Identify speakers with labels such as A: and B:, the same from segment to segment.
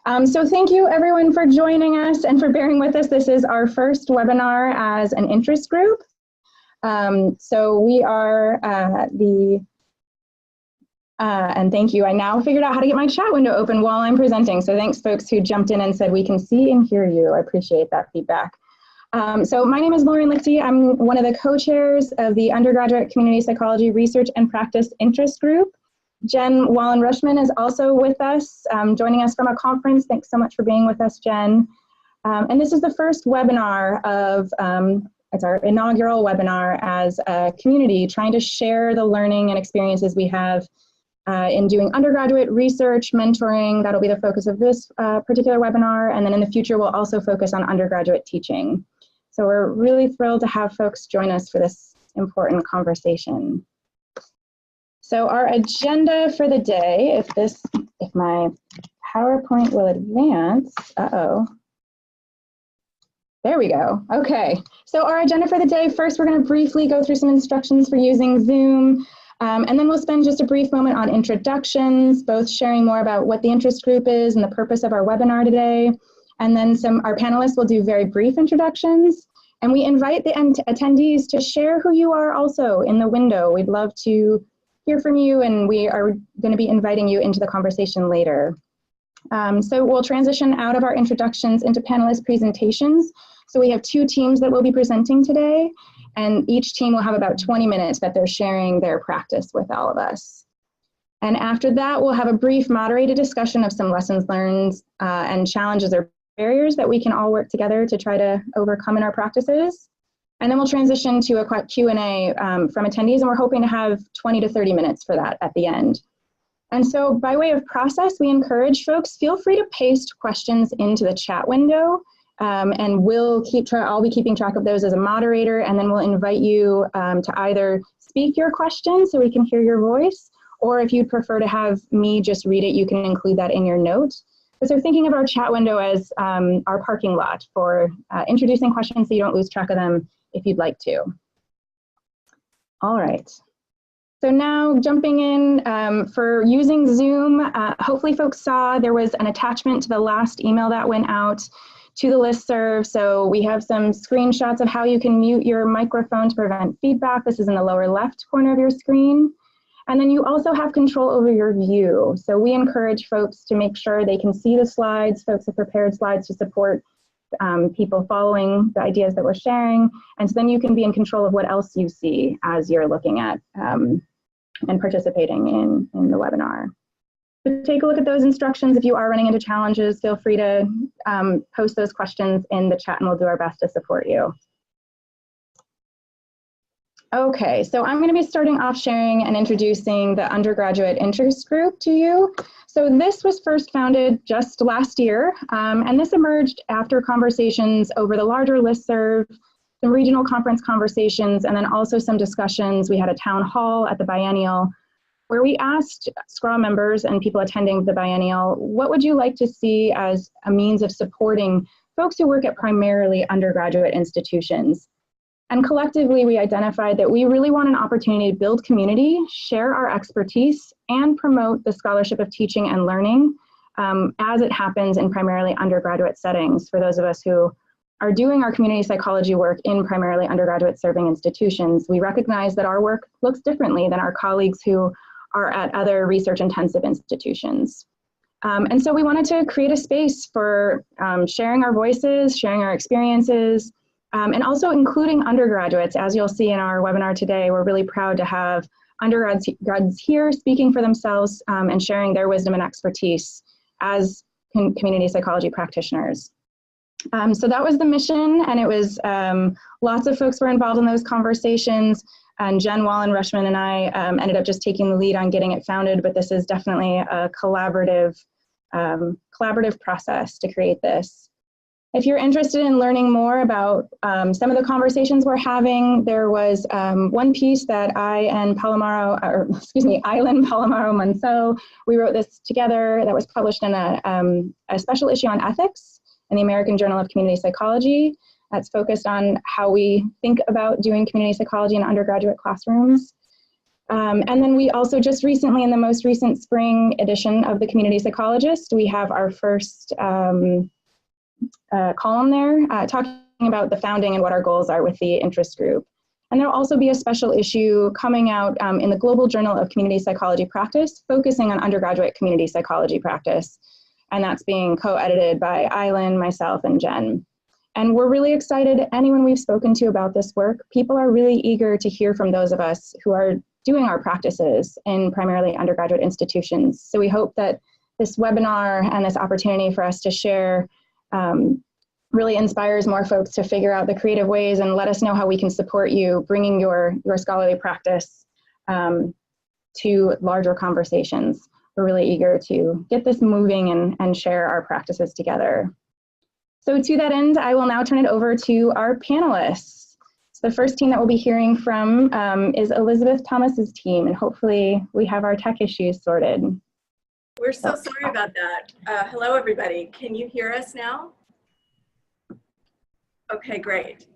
A: So thank you everyone for joining us and for bearing with us. This is our first webinar as an interest group. So we are and thank you. I now figured out how to get my chat window open while I'm presenting. So thanks folks who jumped in and said we can see and hear you. I appreciate that feedback. So my name is Lauren Lichty. I'm one of the co-chairs of the Undergraduate Community Psychology Research and Practice Interest Group. Jen Wallen-Rushman is also with us, joining us from a conference. Thanks so much for being with us, Jen. And this is the first webinar of, it's our inaugural webinar as a community trying to share the learning and experiences we have in doing undergraduate research, mentoring. That'll be the focus of this particular webinar. And then in the future, we'll also focus on undergraduate teaching. So we're really thrilled to have folks join us for this important conversation. So our agenda for the day, if my PowerPoint will advance, there we go. Okay, so our agenda for the day, first we're going to briefly go through some instructions for using Zoom, and then we'll spend just a brief moment on introductions, both sharing more about what the interest group is and the purpose of our webinar today, and then our panelists will do very brief introductions, and we invite the attendees to share who you are also in the window. We'd love to hear from you, and we are going to be inviting you into the conversation later. So we'll transition out of our introductions into panelist presentations. So we have two teams that will be presenting today, and each team will have about 20 minutes that they're sharing their practice with all of us. And after that, we'll have a brief moderated discussion of some lessons learned and challenges or barriers that we can all work together to try to overcome in our practices. And then we'll transition to a Q&A from attendees, and we're hoping to have 20 to 30 minutes for that at the end. And so by way of process, we encourage folks, feel free to paste questions into the chat window, and I'll be keeping track of those as a moderator, and then we'll invite you to either speak your question so we can hear your voice, or if you'd prefer to have me just read it, you can include that in your note. So thinking of our chat window as our parking lot for introducing questions so you don't lose track of them if you'd like to. All right. So now jumping in for using Zoom, hopefully folks saw there was an attachment to the last email that went out to the listserv. So we have some screenshots of how you can mute your microphone to prevent feedback. This is in the lower left corner of your screen. And then you also have control over your view. So we encourage folks to make sure they can see the slides. Folks have prepared slides to support people following the ideas that we're sharing. And so then you can be in control of what else you see as you're looking at and participating in the webinar. So take a look at those instructions. If you are running into challenges, feel free to post those questions in the chat and we'll do our best to support you. Okay, so I'm going to be starting off sharing and introducing the undergraduate interest group to you. So this was first founded just last year, and this emerged after conversations over the larger listserv, some regional conference conversations, and then also some discussions. We had a town hall at the biennial where we asked SCRAW members and people attending the biennial, what would you like to see as a means of supporting folks who work at primarily undergraduate institutions? And collectively, we identified that we really want an opportunity to build community, share our expertise, and promote the scholarship of teaching and learning as it happens in primarily undergraduate settings for those of us who are doing our community psychology work in primarily undergraduate serving institutions. We recognize that our work looks differently than our colleagues who are at other research intensive institutions. And so we wanted to create a space for sharing our voices, sharing our experiences, and also including undergraduates. As you'll see in our webinar today, we're really proud to have undergrads here speaking for themselves and sharing their wisdom and expertise as community psychology practitioners. So that was the mission, and it was lots of folks were involved in those conversations, and Jen Wallen-Rushman and I ended up just taking the lead on getting it founded, but this is definitely a collaborative process to create this. If you're interested in learning more about some of the conversations we're having, there was one piece that Island Palomaro Mansell, we wrote this together that was published in a special issue on ethics in the American Journal of Community Psychology. That's focused on how we think about doing community psychology in undergraduate classrooms. And then we also just recently, in the most recent spring edition of the Community Psychologist, we have our first column there talking about the founding and what our goals are with the interest group. And there'll also be a special issue coming out in the Global Journal of Community Psychology Practice, focusing on undergraduate community psychology practice. And that's being co-edited by Eileen, myself, and Jen. And we're really excited. Anyone we've spoken to about this work, people are really eager to hear from those of us who are doing our practices in primarily undergraduate institutions. So we hope that this webinar and this opportunity for us to share really inspires more folks to figure out the creative ways and let us know how we can support you bringing your scholarly practice to larger conversations. We're really eager to get this moving and share our practices together. So to that end, I will now turn it over to our panelists. So the first team that we'll be hearing from is Elizabeth Thomas's team, and hopefully we have our tech issues sorted.
B: We're so sorry about that. Hello, everybody. Can you hear us now? Okay, great.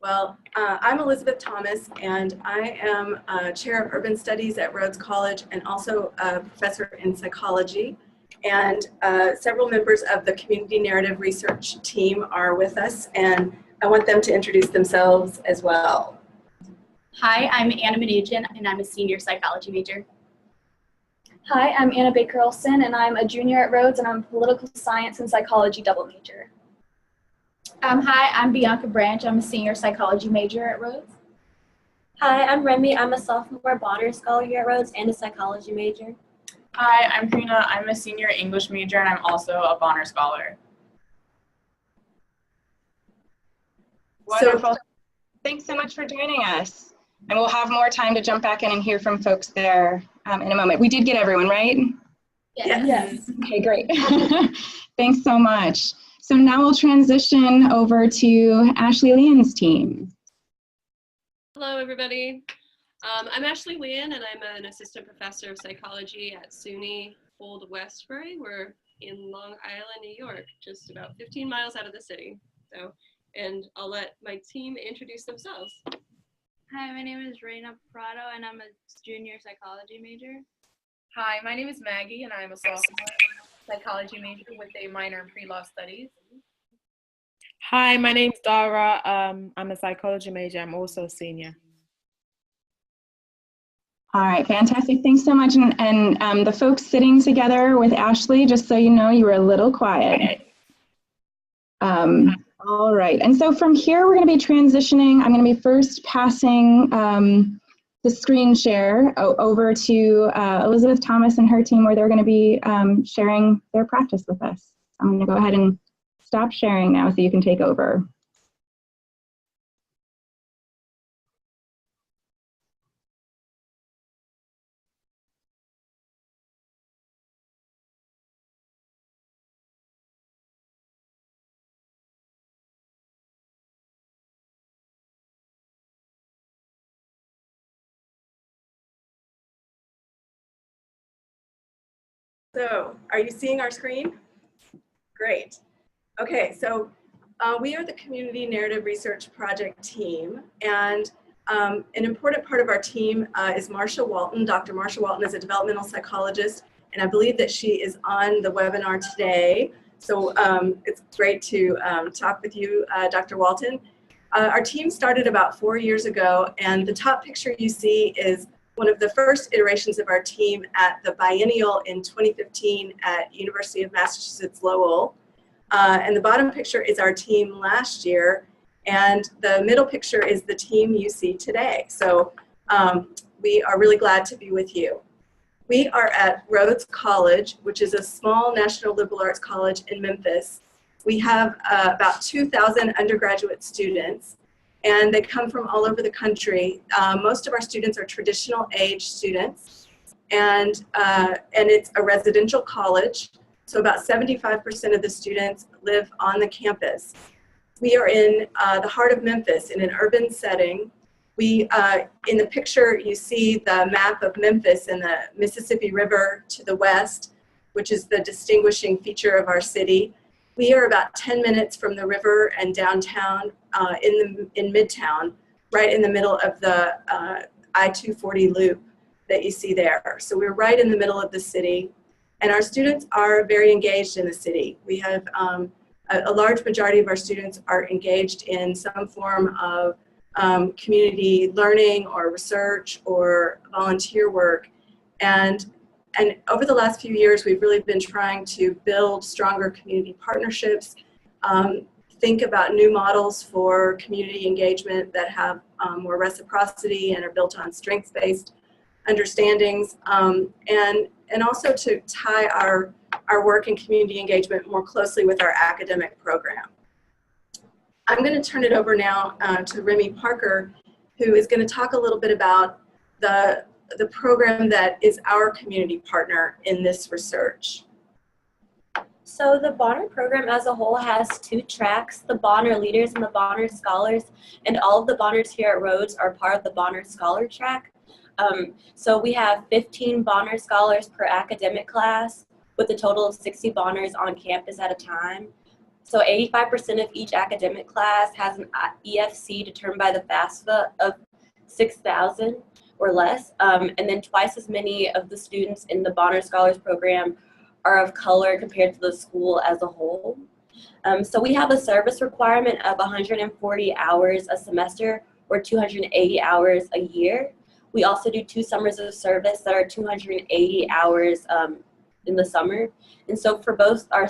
B: Well, I'm Elizabeth Thomas, and I am Chair of Urban Studies at Rhodes College and also a professor in psychology. And several members of the Community Narrative Research team are with us, and I want them to introduce themselves as well.
C: Hi, I'm Anna Mnuchin, and I'm a senior psychology major.
D: Hi, I'm Anna Baker-Olson, and I'm a junior at Rhodes, and I'm a political science and psychology double major.
C: Hi, I'm Bianca Branch. I'm a senior psychology major at Rhodes.
E: Hi, I'm Remy. I'm a sophomore Bonner Scholar here at Rhodes and a psychology major.
F: Hi, I'm Karina. I'm a senior English major and I'm also a Bonner Scholar.
A: Wonderful. Thanks so much for joining us. And we'll have more time to jump back in and hear from folks there in a moment. We did get everyone, right?
D: Yes.
A: Okay, great. Thanks so much. So now we'll transition over to Ashley Leon's team.
G: Hello, everybody. I'm Ashley Leon, and I'm an assistant professor of psychology at SUNY Old Westbury. We're in Long Island, New York, just about 15 miles out of the city. And I'll let my team introduce themselves.
H: Hi, my name is Reina Prado, and I'm a junior psychology major.
F: Hi, my name is Maggie and I'm a sophomore psychology major with a minor in pre-law studies.
I: Hi, my name's Dara. I'm a psychology major. I'm also a senior.
A: All right, fantastic. Thanks so much. And the folks sitting together with Ashley, just so you know, you were a little quiet. All right, and so from here, we're going to be transitioning. I'm going to be first passing the screen share over to Elizabeth Thomas and her team, where they're going to be sharing their practice with us. I'm going to go ahead and stop sharing now so you can take over.
B: So, are you seeing our screen? Great. Okay, so we are the Community Narrative Research Project team, and an important part of our team is Marsha Walton. Dr. Marsha Walton is a developmental psychologist, and I believe that she is on the webinar today. So it's great to talk with you, Dr. Walton. Our team started about 4 years ago, and the top picture you see is one of the first iterations of our team at the biennial in 2015 at University of Massachusetts Lowell. And the bottom picture is our team last year, and the middle picture is the team you see today. So we are really glad to be with you. We are at Rhodes College, which is a small national liberal arts college in Memphis. We have about 2,000 undergraduate students, and they come from all over the country. Most of our students are traditional age students, and it's a residential college. So about 75% of the students live on the campus. We are in the heart of Memphis in an urban setting. We, in the picture, you see the map of Memphis and the Mississippi River to the west, which is the distinguishing feature of our city. We are about 10 minutes from the river and downtown in Midtown, right in the middle of the I-240 loop. that you see there. So we're right in the middle of the city, and our students are very engaged in the city. We have a large majority of our students are engaged in some form of community learning or research or volunteer work. And over the last few years, we've really been trying to build stronger community partnerships, think about new models for community engagement that have more reciprocity and are built on strengths-based understandings, and also to tie our work in community engagement more closely with our academic program. I'm going to turn it over now to Remy Parker, who is going to talk a little bit about the program that is our community partner in this research.
E: So the Bonner program as a whole has 2 tracks, the Bonner Leaders and the Bonner Scholars, and all of the Bonners here at Rhodes are part of the Bonner Scholar track. So we have 15 Bonner Scholars per academic class with a total of 60 Bonners on campus at a time. So 85% of each academic class has an EFC determined by the FAFSA of 6,000 or less, and then twice as many of the students in the Bonner Scholars program are of color compared to the school as a whole. So we have a service requirement of 140 hours a semester or 280 hours a year. We also do 2 summers of service that are 280 hours in the summer. And so for both our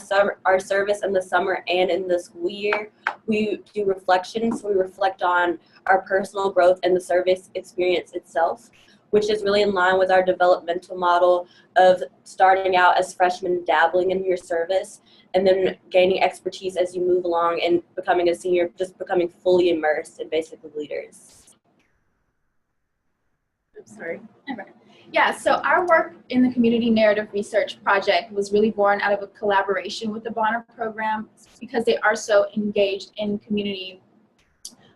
E: service in the summer and in the school year, we do reflections. So we reflect on our personal growth and the service experience itself, which is really in line with our developmental model of starting out as freshmen, dabbling in your service, and then gaining expertise as you move along and becoming a senior, just becoming fully immersed in basically leaders.
B: I'm sorry.
C: Yeah, so our work in the Community Narrative Research Project was really born out of a collaboration with the Bonner program because they are so engaged in community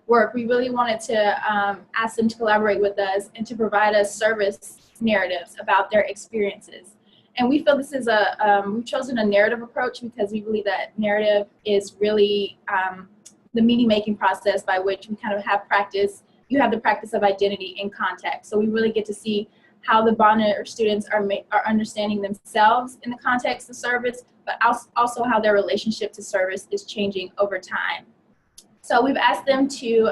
C: work. We really wanted to ask them to collaborate with us and to provide us service narratives about their experiences. And we feel this is we've chosen a narrative approach because we believe that narrative is really the meaning-making process by which we kind of have practice. You have the practice of identity in context. So we really get to see how the Bonner students are understanding themselves in the context of service, but also how their relationship to service is changing over time. So we've asked them to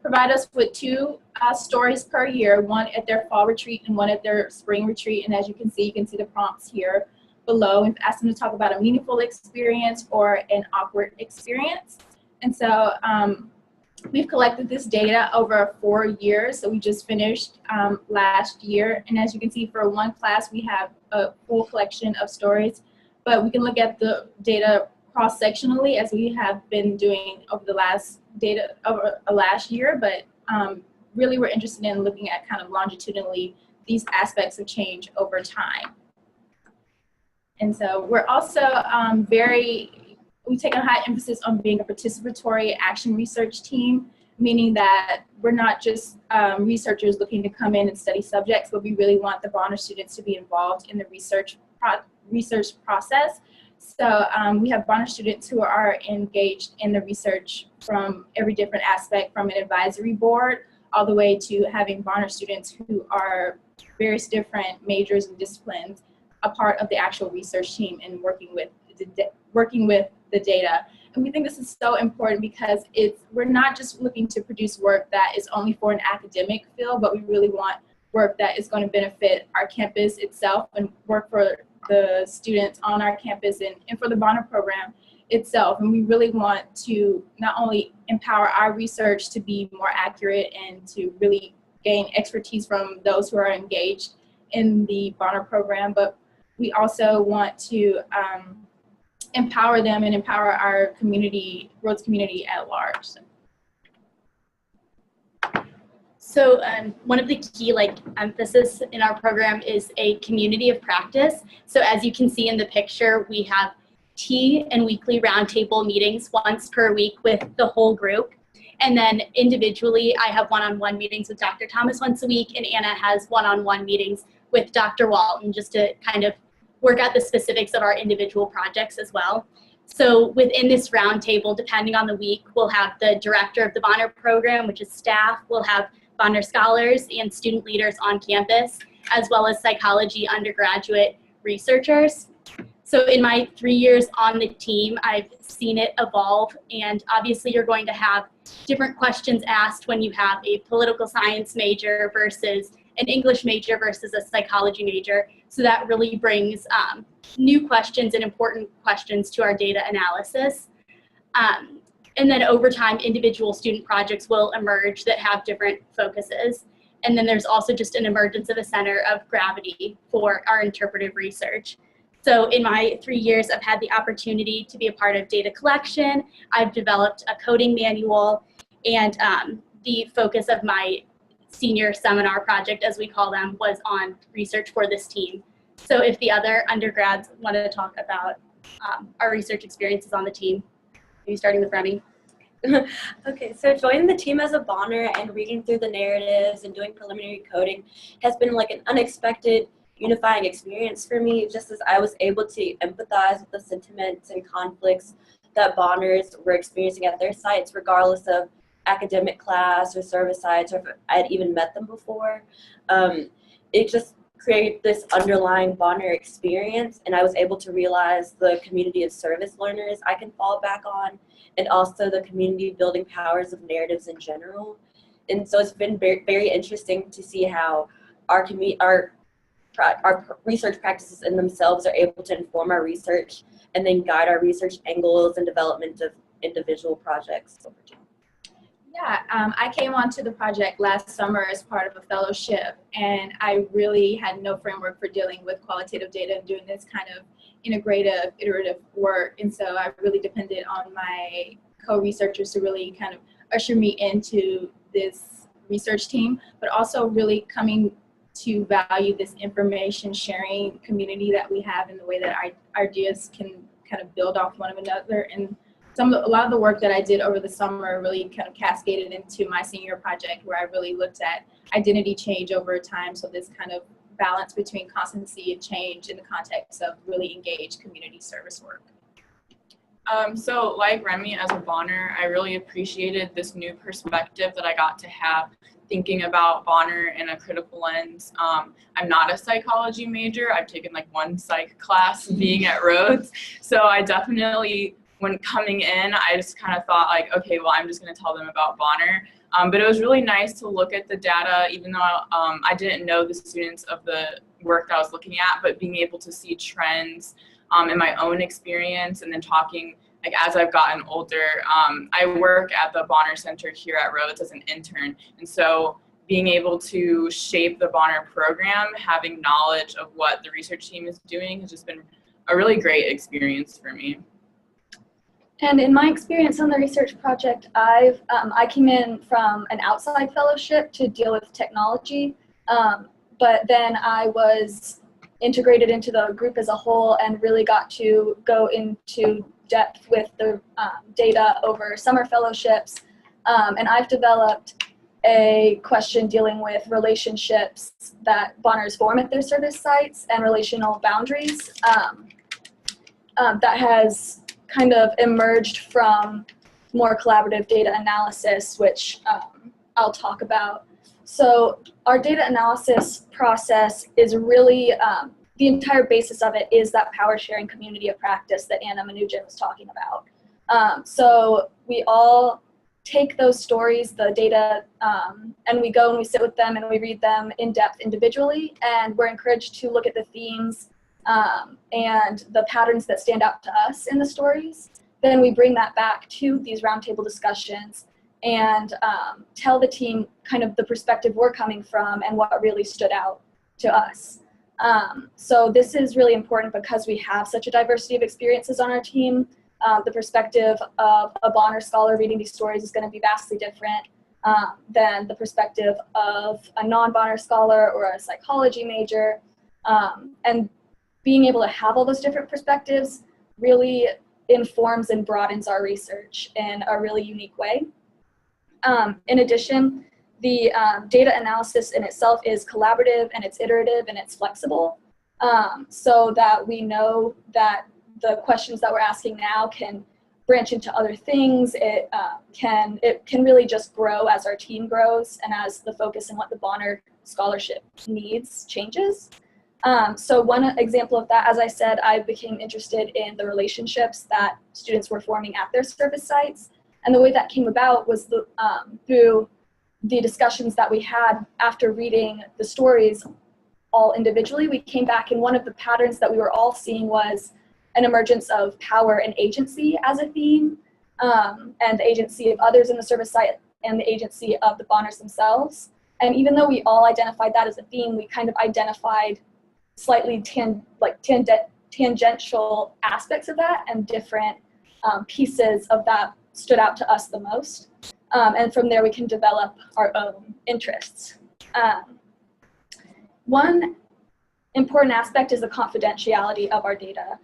C: provide us with 2 stories per year, one at their fall retreat and one at their spring retreat. And as you can see the prompts here below. We've asked them to talk about a meaningful experience or an awkward experience. And so we've collected this data over 4 years. So we just finished last year. And as you can see, for one class, we have a full collection of stories, but we can look at the data cross-sectionally as we have been doing over the last year, but really we're interested in looking at kind of longitudinally these aspects of change over time. And so we're also we take a high emphasis on being a participatory action research team, meaning that we're not just researchers looking to come in and study subjects, but we really want the Bonner students to be involved in the research process. So we have Bonner students who are engaged in the research from every different aspect, from an advisory board all the way to having Bonner students who are various different majors and disciplines, a part of the actual research team and working with the data. And we think this is so important because we're not just looking to produce work that is only for an academic field, but we really want work that is going to benefit our campus itself and work for the students on our campus and for the Bonner program itself. And we really want to not only empower our research to be more accurate and to really gain expertise from those who are engaged in the Bonner program, but we also want to empower them and empower our community, Rhodes community at large.
J: So one of the key emphasis in our program is a community of practice. So as you can see in the picture, we have tea and weekly roundtable meetings once per week with the whole group. And then individually, I have one-on-one meetings with Dr. Thomas once a week, and Anna has one-on-one meetings with Dr. Walton just to kind of work out the specifics of our individual projects as well. So within this roundtable, depending on the week, we'll have the director of the Bonner program, which is staff. We'll have Bonner scholars and student leaders on campus. as well as psychology undergraduate researchers. So in my 3 years on the team, I've seen it evolve, and obviously you're going to have different questions asked when you have a political science major versus an English major versus a psychology major. So that really brings new questions and important questions to our data analysis. And then over time, individual student projects will emerge that have different focuses. And then there's also just an emergence of a center of gravity for our interpretive research. So in my 3 years, I've had the opportunity to be a part of data collection. I've developed a coding manual, and the focus of my senior seminar project, as we call them, was on research for this team. So if the other undergrads wanted to talk about our research experiences on the team, maybe starting with Remy.
E: Okay, so joining the team as a Bonner and reading through the narratives and doing preliminary coding has been like an unexpected unifying experience for me, just as I was able to empathize with the sentiments and conflicts that Bonners were experiencing at their sites, regardless of academic class or service sites, or if I'd even met them before. It just created this underlying Bonner experience, and I was able to realize the community of service learners I can fall back on, and also the community building powers of narratives in general. And so it's been very, very interesting to see how our research practices in themselves are able to inform our research and then guide our research angles and development of individual projects over time.
C: Yeah, I came onto the project last summer as part of a fellowship, and I really had no framework for dealing with qualitative data and doing this kind of integrative, iterative work. And so I really depended on my co-researchers to really kind of usher me into this research team, but also really coming to value this information sharing community that we have, in the way that our ideas can kind of build off one another. And a lot of the work that I did over the summer really kind of cascaded into my senior project, where I really looked at identity change over time. So this kind of balance between constancy and change in the context of really engaged community service work.
K: So like Remy, as a Bonner, I really appreciated this new perspective that I got to have thinking about Bonner in a critical lens. I'm not a psychology major. I've taken like one psych class being at Rhodes. So I definitely, when coming in, I just kind of thought like, okay, well, I'm just going to tell them about Bonner. But it was really nice to look at the data, even though I didn't know the students of the work that I was looking at, but being able to see trends in my own experience, and then talking, like as I've gotten older, I work at the Bonner Center here at Rhodes as an intern. And so being able to shape the Bonner program, having knowledge of what the research team is doing, has just been a really great experience for me.
D: And in my experience on the research project, I came in from an outside fellowship to deal with technology, but then I was integrated into the group as a whole and really got to go into depth with the data over summer fellowships. And I've developed a question dealing with relationships that Bonners form at their service sites and relational boundaries that has kind of emerged from more collaborative data analysis, which I'll talk about. So our data analysis process is really, the entire basis of it is that power sharing community of practice that Anna Manoogian was talking about. So we all take those stories, the data, and we go and we sit with them and we read them in depth individually, and we're encouraged to look at the themes and the patterns that stand out to us in the stories. Then we bring that back to these roundtable discussions and tell the team kind of the perspective we're coming from and what really stood out to us. So this is really important because we have such a diversity of experiences on our team. The perspective of a Bonner scholar reading these stories is going to be vastly different than the perspective of a non-Bonner scholar or a psychology major. And being able to have all those different perspectives really informs and broadens our research in a really unique way. In addition, the data analysis in itself is collaborative and it's iterative and it's flexible, so that we know that the questions that we're asking now can branch into other things. It can really just grow as our team grows and as the focus and what the Bonner scholarship needs changes. So one example of that, as I said, I became interested in the relationships that students were forming at their service sites. And the way that came about was through the discussions that we had after reading the stories all individually. We came back, and one of the patterns that we were all seeing was an emergence of power and agency as a theme, and the agency of others in the service site and the agency of the Bonners themselves. And even though we all identified that as a theme, we kind of identified slightly tangential aspects of that, and different pieces of that stood out to us the most. And from there we can develop our own interests. One important aspect is the confidentiality of our data.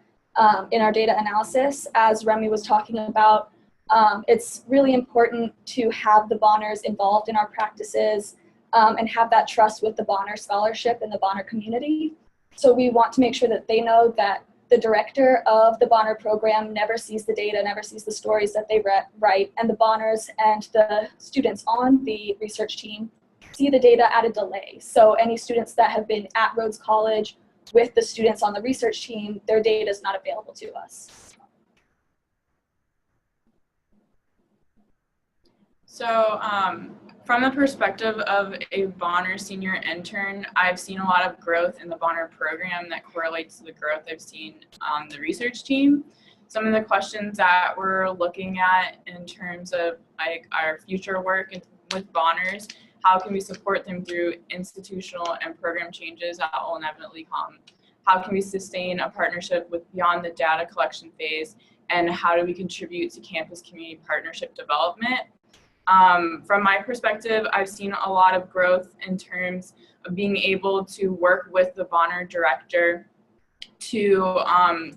D: In our data analysis, as Remy was talking about, it's really important to have the Bonners involved in our practices and have that trust with the Bonner scholarship and the Bonner community. So we want to make sure that they know that the director of the Bonner program never sees the data, never sees the stories that they write, and the Bonners and the students on the research team see the data at a delay. So any students that have been at Rhodes College with the students on the research team, their data is not available to us.
K: So from the perspective of a Bonner senior intern, I've seen a lot of growth in the Bonner program that correlates to the growth I've seen on the research team. Some of the questions that we're looking at in terms of like our future work with Bonners, how can we support them through institutional and program changes that will inevitably come? How can we sustain a partnership with beyond the data collection phase? And how do we contribute to campus community partnership development? From my perspective, I've seen a lot of growth in terms of being able to work with the Bonner director to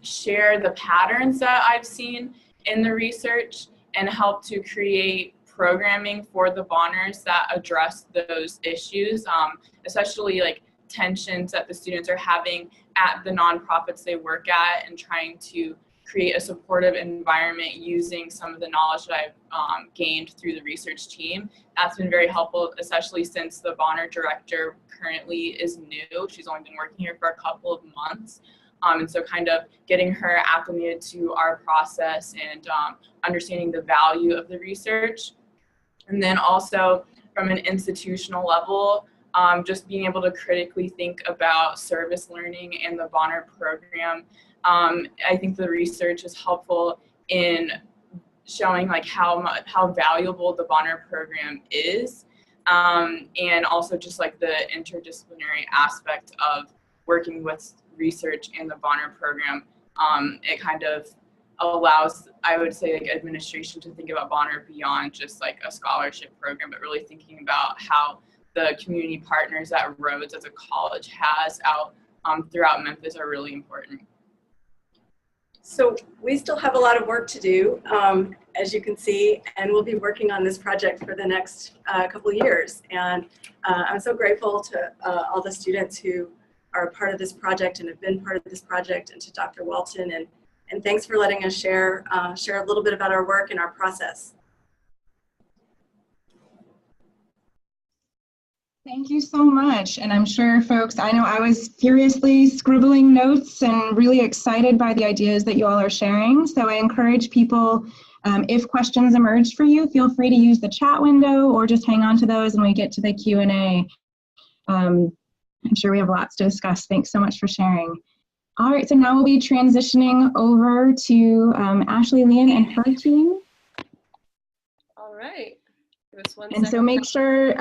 K: share the patterns that I've seen in the research and help to create programming for the Bonners that address those issues, especially like tensions that the students are having at the nonprofits they work at, and trying to create a supportive environment using some of the knowledge that I've gained through the research team. That's been very helpful, especially since the Bonner director currently is new. She's only been working here for a couple of months. And so kind of getting her acclimated to our process and understanding the value of the research. And then also from an institutional level, just being able to critically think about service learning and the Bonner program. I think the research is helpful in showing like how valuable the Bonner program is, and also just like the interdisciplinary aspect of working with research in the Bonner program. It kind of allows, I would say, like administration to think about Bonner beyond just like a scholarship program, but really thinking about how the community partners that Rhodes as a college has out throughout Memphis are really important.
B: So we still have a lot of work to do, as you can see, and we'll be working on this project for the next couple of years. And I'm so grateful to all the students who are a part of this project and have been part of this project, and to Dr. Walton, and thanks for letting us share a little bit about our work and our process.
A: Thank you so much. And I'm sure folks, I know I was furiously scribbling notes and really excited by the ideas that you all are sharing. So I encourage people, if questions emerge for you, feel free to use the chat window or just hang on to those when we get to the Q&A. I'm sure we have lots to discuss. Thanks so much for sharing. All right, so now we'll be transitioning over to Ashley Leon and her team.
G: All right. Give us one
A: and
G: second.
A: So make sure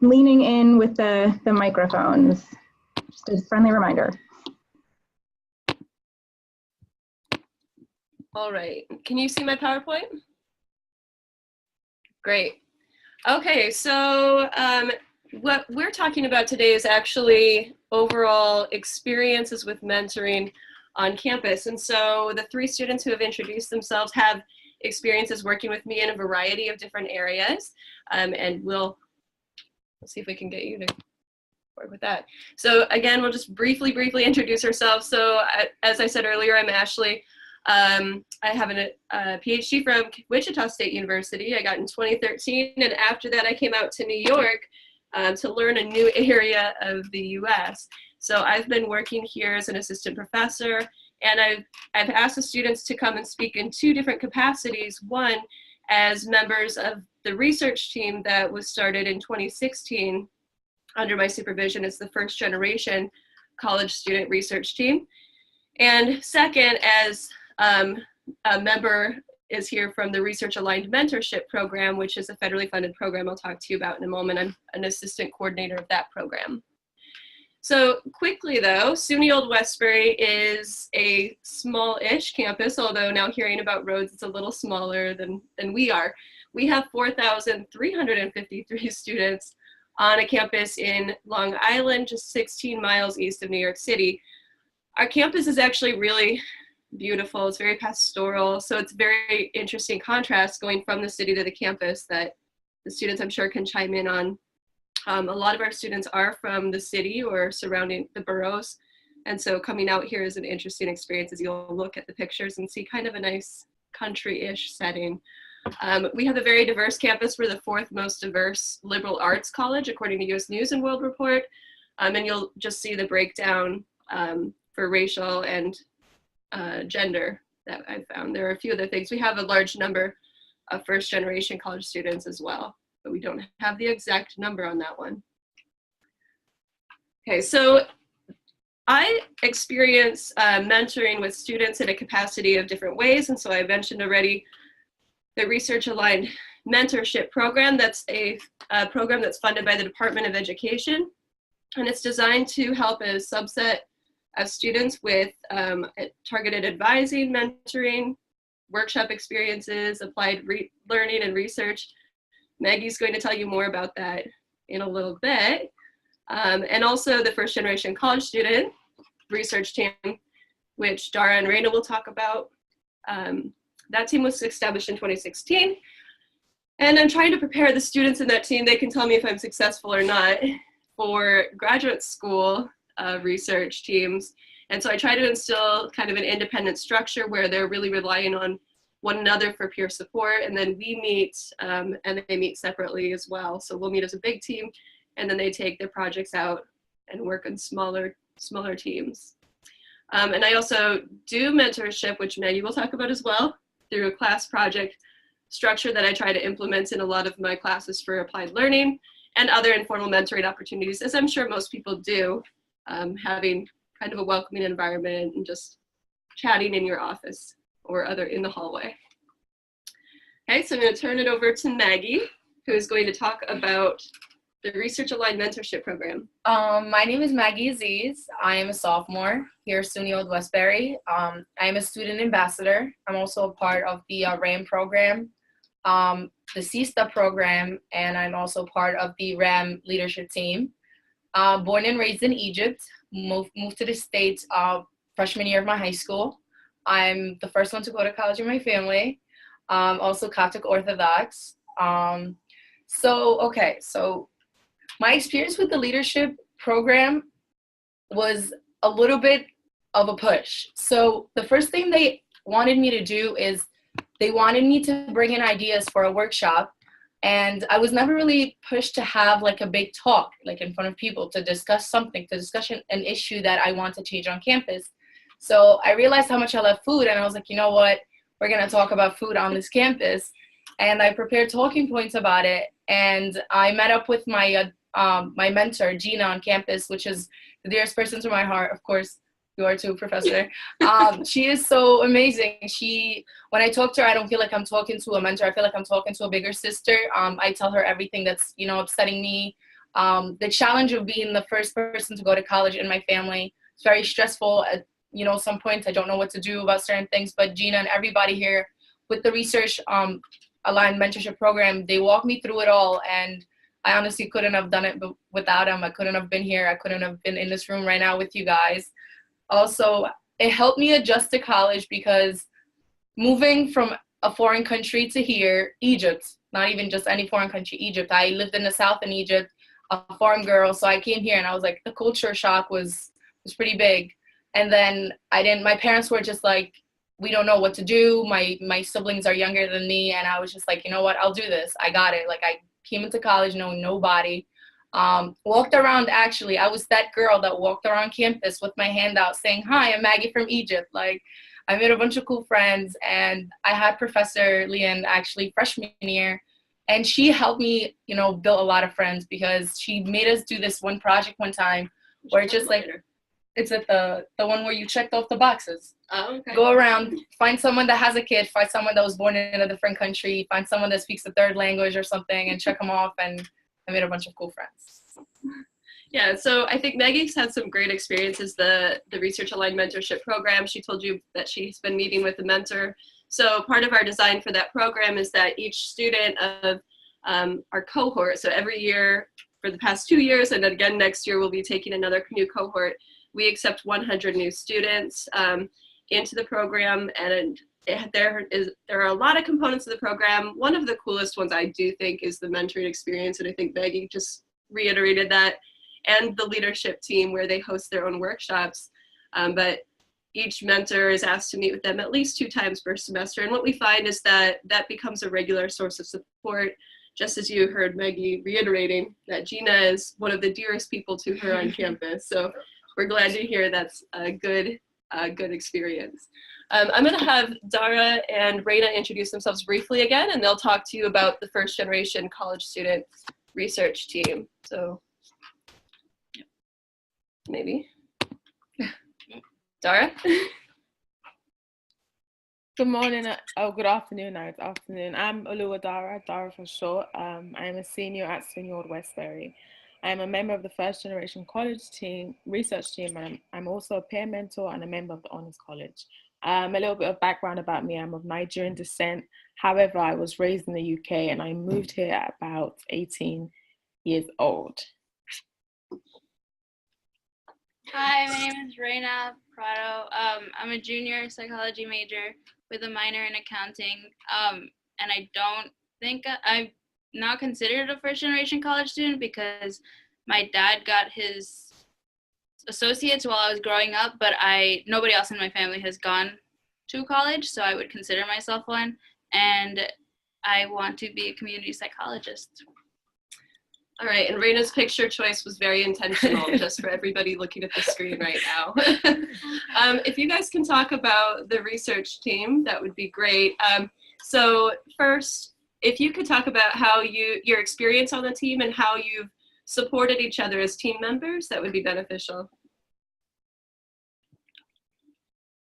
A: leaning in with the microphones. Just a friendly reminder.
G: All right, can you see my PowerPoint? Great. Okay, so what we're talking about today is actually overall experiences with mentoring on campus. And so the three students who have introduced themselves have experiences working with me in a variety of different areas. And let's see if we can get you to work with that. So again, we'll just briefly introduce ourselves. So as I said earlier, I'm Ashley. I have a PhD from Wichita State University. I got in 2013, and after that I came out to New York to learn a new area of the US. So I've been working here as an assistant professor, and I've asked the students to come and speak in two different capacities. One, as members of the research team that was started in 2016 under my supervision. It's the first generation college student research team. And second, as a member is here from the Research Aligned Mentorship Program, which is a federally funded program I'll talk to you about in a moment. I'm an assistant coordinator of that program. So quickly though, SUNY Old Westbury is a small-ish campus, although now hearing about Rhodes, it's a little smaller than we are. We have 4,353 students on a campus in Long Island, just 16 miles east of New York City. Our campus is actually really beautiful. It's very pastoral. So it's very interesting contrast going from the city to the campus that the students I'm sure can chime in on. A lot of our students are from the city or surrounding the boroughs. And so coming out here is an interesting experience as you'll look at the pictures and see kind of a nice country-ish setting. We have a very diverse campus. We're the fourth most diverse liberal arts college according to US News and World Report. And you'll just see the breakdown for racial and gender that I found. There are a few other things. We have a large number of first generation college students as well, but we don't have the exact number on that one. Okay, so I experience mentoring with students in a capacity of different ways. And so I mentioned already the Research Aligned Mentorship Program. That's a program that's funded by the Department of Education. And it's designed to help a subset of students with targeted advising, mentoring, workshop experiences, applied learning and research. Maggie's going to tell you more about that in a little bit. And also the first generation college student research team, which Dara and Raina will talk about. That team was established in 2016. And I'm trying to prepare the students in that team. They can tell me if I'm successful or not for graduate school research teams. And so I try to instill kind of an independent structure where they're really relying on one another for peer support. And then we meet and they meet separately as well. So we'll meet as a big team and then they take their projects out and work in smaller teams. And I also do mentorship, which Maggie will talk about as well, through a class project structure that I try to implement in a lot of my classes for applied learning and other informal mentoring opportunities, as I'm sure most people do, having kind of a welcoming environment and just chatting in your office or in the hallway. Okay, so I'm going to turn it over to Maggie, who is going to talk about the Research Aligned Mentorship Program.
L: My name is Maggie Aziz. I am a sophomore here at SUNY Old Westbury. I am a student ambassador. I'm also a part of the RAM program, the CSTA program, and I'm also part of the RAM leadership team. Born and raised in Egypt, moved to the States freshman year of my high school. I'm the first one to go to college in my family, also Coptic Orthodox. So my experience with the leadership program was a little bit of a push. So the first thing they wanted me to do is they wanted me to bring in ideas for a workshop. And I was never really pushed to have like a big talk, like in front of people to discuss something, to discuss an issue that I want to change on campus. So I realized how much I love food and I was like, you know what, we're gonna talk about food on this campus. And I prepared talking points about it. And I met up with my my mentor, Gina, on campus, which is the dearest person to my heart. Of course, you are too, Professor. She is so amazing. When I talk to her, I don't feel like I'm talking to a mentor. I feel like I'm talking to a bigger sister. I tell her everything that's, upsetting me. The challenge of being the first person to go to college in my family, it's very stressful. At, some points I don't know what to do about certain things, but Gina and everybody here with the Research Aligned Mentorship Program, they walk me through it all. And I honestly couldn't have done it without them. I couldn't have been here. I couldn't have been in this room right now with you guys. Also, it helped me adjust to college because moving from a foreign country to here, Egypt, not even just any foreign country, Egypt. I lived in the South in Egypt, a farm girl. So I came here and I was like, the culture shock was pretty big. And then my parents were just like, we don't know what to do. My siblings are younger than me. And I was just like, you know what, I'll do this. I got it. Like I came into college knowing nobody. Walked around, actually, I was that girl that walked around campus with my hand out saying, "Hi, I'm Maggie from Egypt." Like, I made a bunch of cool friends, and I had Professor Leanne actually freshman year, and she helped me, you know, build a lot of friends because she made us do this one project one time where it's just like, it's at the one where you checked off the boxes.
G: Oh, okay.
L: Go around, find someone that has a kid, find someone that was born in a different country, find someone that speaks a third language or something, and check them off, and I made a bunch of cool friends.
G: Yeah, so I think Maggie's had some great experiences, the Research Aligned Mentorship Program. She told you that she's been meeting with a mentor. So part of our design for that program is that each student of our cohort, so every year for the past 2 years, and then again next year we'll be taking another new cohort, we accept 100 new students into the program, and there are a lot of components of the program. One of the coolest ones I do think is the mentoring experience, and I think Maggie just reiterated that, and the leadership team where they host their own workshops. But each mentor is asked to meet with them at least 2 times per semester. And what we find is that that becomes a regular source of support, just as you heard Maggie reiterating that Gina is one of the dearest people to her on campus. So we're glad to hear that's a good experience. I'm going to have Dara and Raina introduce themselves briefly again, and they'll talk to you about the first generation college student research team. So maybe. Dara?
I: Good morning, good afternoon now, it's afternoon. I'm Oluwa Dara for short. I'm a senior at SUNY Old Westbury. I'm a member of the first generation college team, research team, and I'm also a peer mentor and a member of the Honors College. A little bit of background about me, I'm of Nigerian descent. However, I was raised in the UK and I moved here at about 18 years old.
H: Hi, my name is Raina Prado. I'm a junior psychology major with a minor in accounting. And I don't think I'm not considered a first generation college student because my dad got his associates while I was growing up, but nobody else in my family has gone to college, so I would consider myself one. And I want to be a community psychologist.
G: All right, and Raina's picture choice was very intentional, just for everybody looking at the screen right now. If you guys can talk about the research team, that would be great. So first, if you could talk about how your experience on the team and how you've supported each other as team members, that would be beneficial.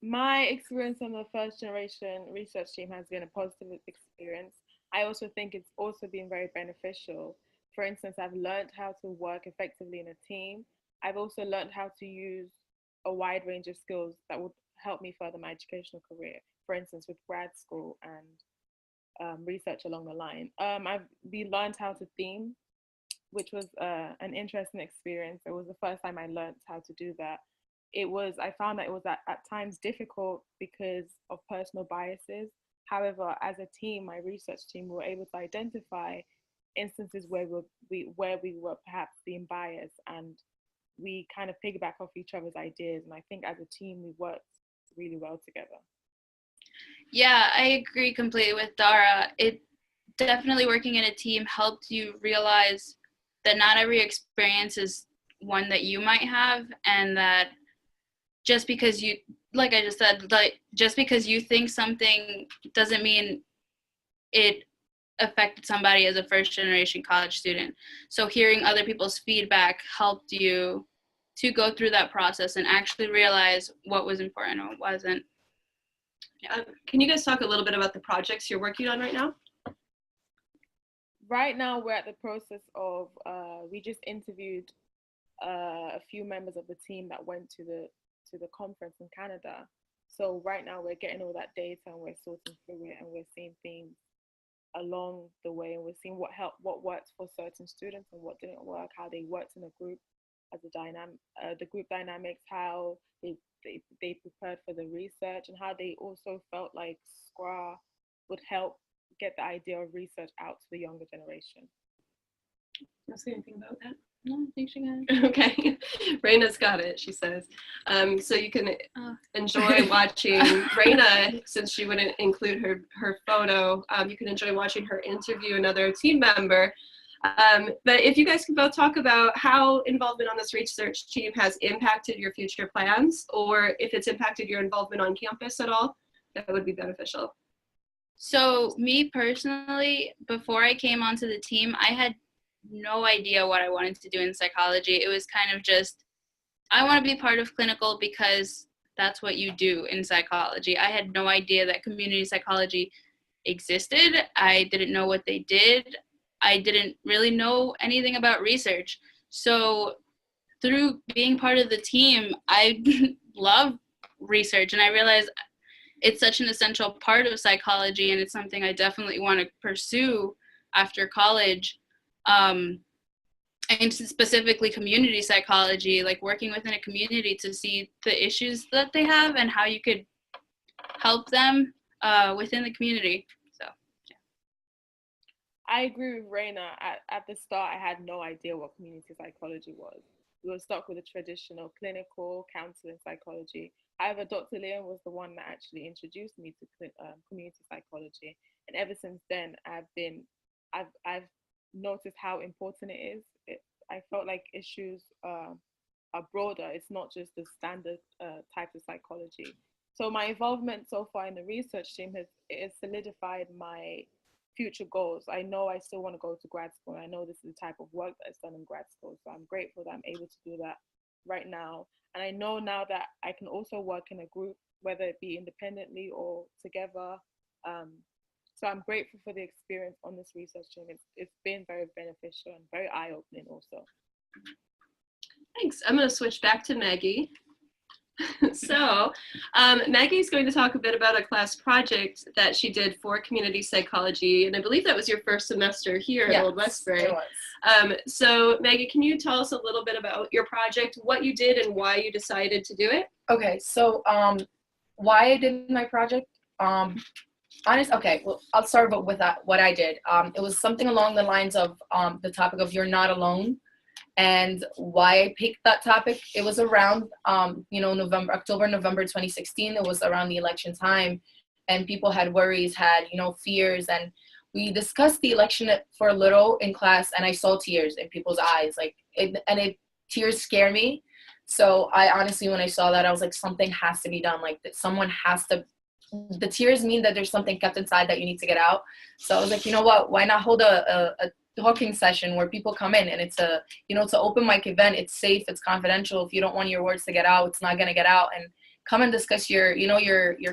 I: My experience on the first generation research team has been a positive experience. I also think it's also been very beneficial. For instance, I've learned how to work effectively in a team. I've also learned how to use a wide range of skills that would help me further my educational career. For instance, with grad school and research along the line. We learned how to theme, which was an interesting experience. It was the first time I learned how to do that. I found that it was at times difficult because of personal biases. However, as a team, my research team, we were able to identify instances where we were perhaps being biased, and we kind of piggyback off each other's ideas. And I think as a team, we worked really well together.
H: Yeah, I agree completely with Dara. It definitely working in a team helped you realize that not every experience is one that you might have, and that just because you, like I just said, just because you think something doesn't mean it affected somebody as a first generation college student. So hearing other people's feedback helped you to go through that process and actually realize what was important and what wasn't.
G: Yeah. Can you guys talk a little bit about the projects you're working on right now?
I: Right now, we're at the process of, we just interviewed a few members of the team that went to the conference in Canada. So right now we're getting all that data and we're sorting through it, and we're seeing things along the way, and we're seeing what worked for certain students and what didn't work, how they worked in a group as a dynamic, the group dynamics, how they prepared for the research, and how they also felt like SCRA would help get the idea of research out to the younger generation.
G: Want to say anything about that?
H: No, I think she got it.
G: Okay, Raina's got it, she says. So you can enjoy watching Raina, since she wouldn't include her photo, you can enjoy watching her interview another team member. But if you guys could both talk about how involvement on this research team has impacted your future plans, or if it's impacted your involvement on campus at all, that would be beneficial.
H: So me personally, before I came onto the team, I had no idea what I wanted to do in psychology. It was kind of just, I want to be part of clinical because that's what you do in psychology. I had no idea that community psychology existed. I didn't know what they did. I didn't really know anything about research. So through being part of the team, I love research, and I realized it's such an essential part of psychology, and it's something I definitely want to pursue after college. And specifically community psychology, like working within a community to see the issues that they have and how you could help them within the community. So, yeah.
I: I agree with Raina. At the start, I had no idea what community psychology was. We were stuck with the traditional clinical counseling psychology. However, Dr. Leon was the one that actually introduced me to community psychology, and ever since then, I've noticed how important it is. I felt like issues are broader. It's not just the standard type of psychology. So my involvement so far in the research team has solidified my future goals. I know I still want to go to grad school. I know this is the type of work that's done in grad school. So I'm grateful that I'm able to do that right now. And I know now that I can also work in a group, whether it be independently or together. So I'm grateful for the experience on this research team. It's been very beneficial and very eye-opening also.
G: Thanks. I'm going to switch back to Maggie. So Maggie's going to talk a bit about a class project that she did for community psychology, and I believe that was your first semester here at Old Westbury.
L: It was.
G: So Maggie, can you tell us a little bit about your project, what you did and why you decided to do it?
L: Okay, so why I did my project? Okay, well, I'll start with that, what I did. It was something along the lines of the topic of you're not alone. And why I picked that topic, it was around, October, November 2016. It was around the election time, and people had worries, had, fears. And we discussed the election for a little in class, and I saw tears in people's eyes. Tears scare me. So I honestly, when I saw that, I was like, something has to be done. Like, someone has to. The tears mean that there's something kept inside that you need to get out. So I was like, you know what? Why not hold a talking session where people come in, and it's it's an open mic event. It's safe. It's confidential. If you don't want your words to get out, it's not gonna get out. And come and discuss your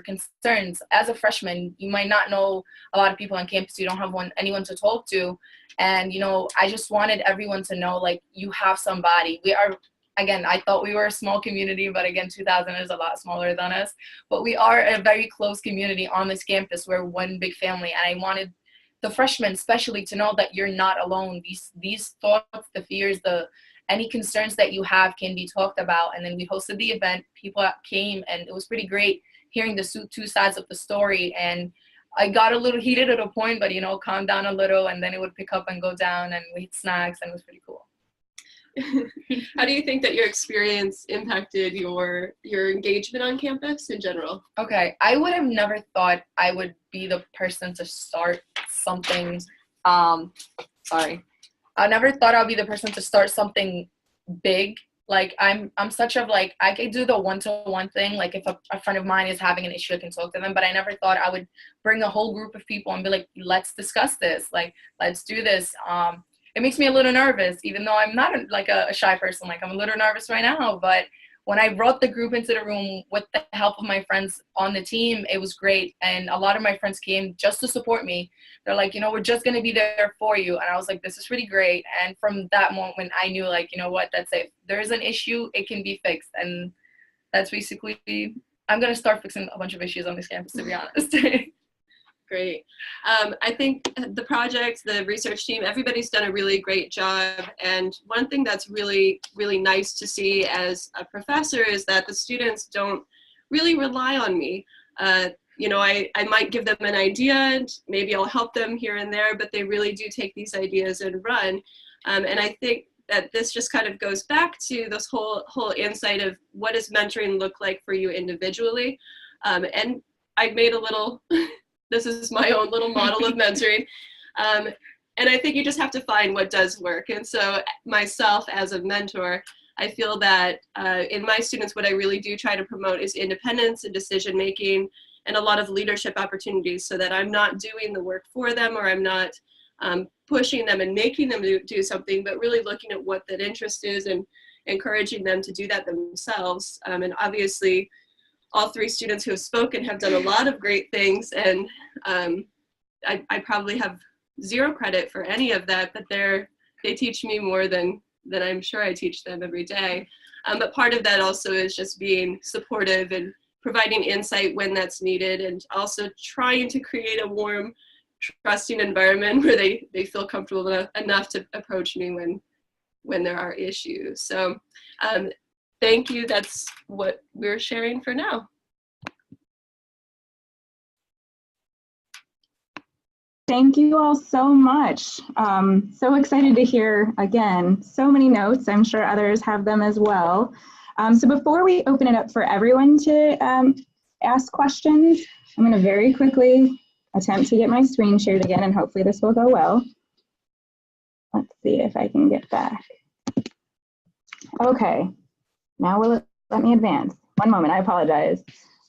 L: concerns. As a freshman, you might not know a lot of people on campus. You don't have anyone to talk to, and I just wanted everyone to know, like, you have somebody. We are. Again, I thought we were a small community, but again, 2000 is a lot smaller than us. But we are a very close community on this campus. We're one big family, and I wanted the freshmen especially to know that you're not alone. These thoughts, the fears, any concerns that you have can be talked about. And then we hosted the event. People came, and it was pretty great hearing the two sides of the story. And I got a little heated at a point, but calmed down a little, and then it would pick up and go down, and we had snacks, and it was pretty cool.
G: How do you think that your experience impacted your engagement on campus in general?
L: Okay, I would have never thought I would be the person to start something. I never thought I'd be the person to start something big. Like, I'm such of, like, I could do the one-to-one thing. Like, if a friend of mine is having an issue, I can talk to them. But I never thought I would bring a whole group of people and be like, let's discuss this. Like, let's do this. It makes me a little nervous, even though I'm not a shy person. Like, I'm a little nervous right now. But when I brought the group into the room with the help of my friends on the team, it was great. And a lot of my friends came just to support me. They're like, we're just going to be there for you. And I was like, this is really great. And from that moment, I knew, like, what, that's it. There's an issue, it can be fixed. And that's basically, I'm going to start fixing a bunch of issues on this campus, to be honest.
G: Great. I think the project, the research team, everybody's done a really great job. And one thing that's really, really nice to see as a professor is that the students don't really rely on me. I might give them an idea, and maybe I'll help them here and there, but they really do take these ideas and run. And I think that this just kind of goes back to this whole insight of what does mentoring look like for you individually. And I made a little... This is my own little model of mentoring. And I think you just have to find what does work. And so myself as a mentor, I feel that in my students, what I really do try to promote is independence and decision-making and a lot of leadership opportunities, so that I'm not doing the work for them, or I'm not pushing them and making them do something, but really looking at what that interest is and encouraging them to do that themselves. And obviously, all 3 students who have spoken have done a lot of great things, and I probably have 0 credit for any of that, but they teach me more than I'm sure I teach them every day. But part of that also is just being supportive and providing insight when that's needed, and also trying to create a warm, trusting environment where they feel comfortable enough to approach me when there are issues. So thank you. That's what we're sharing for now.
A: Thank you all so much. So excited to hear, again, so many notes. I'm sure others have them as well. So before we open it up for everyone to ask questions, I'm going to very quickly attempt to get my screen shared again, and hopefully this will go well. Let's see if I can get back. Okay, now will it let me advance? One moment, I apologize.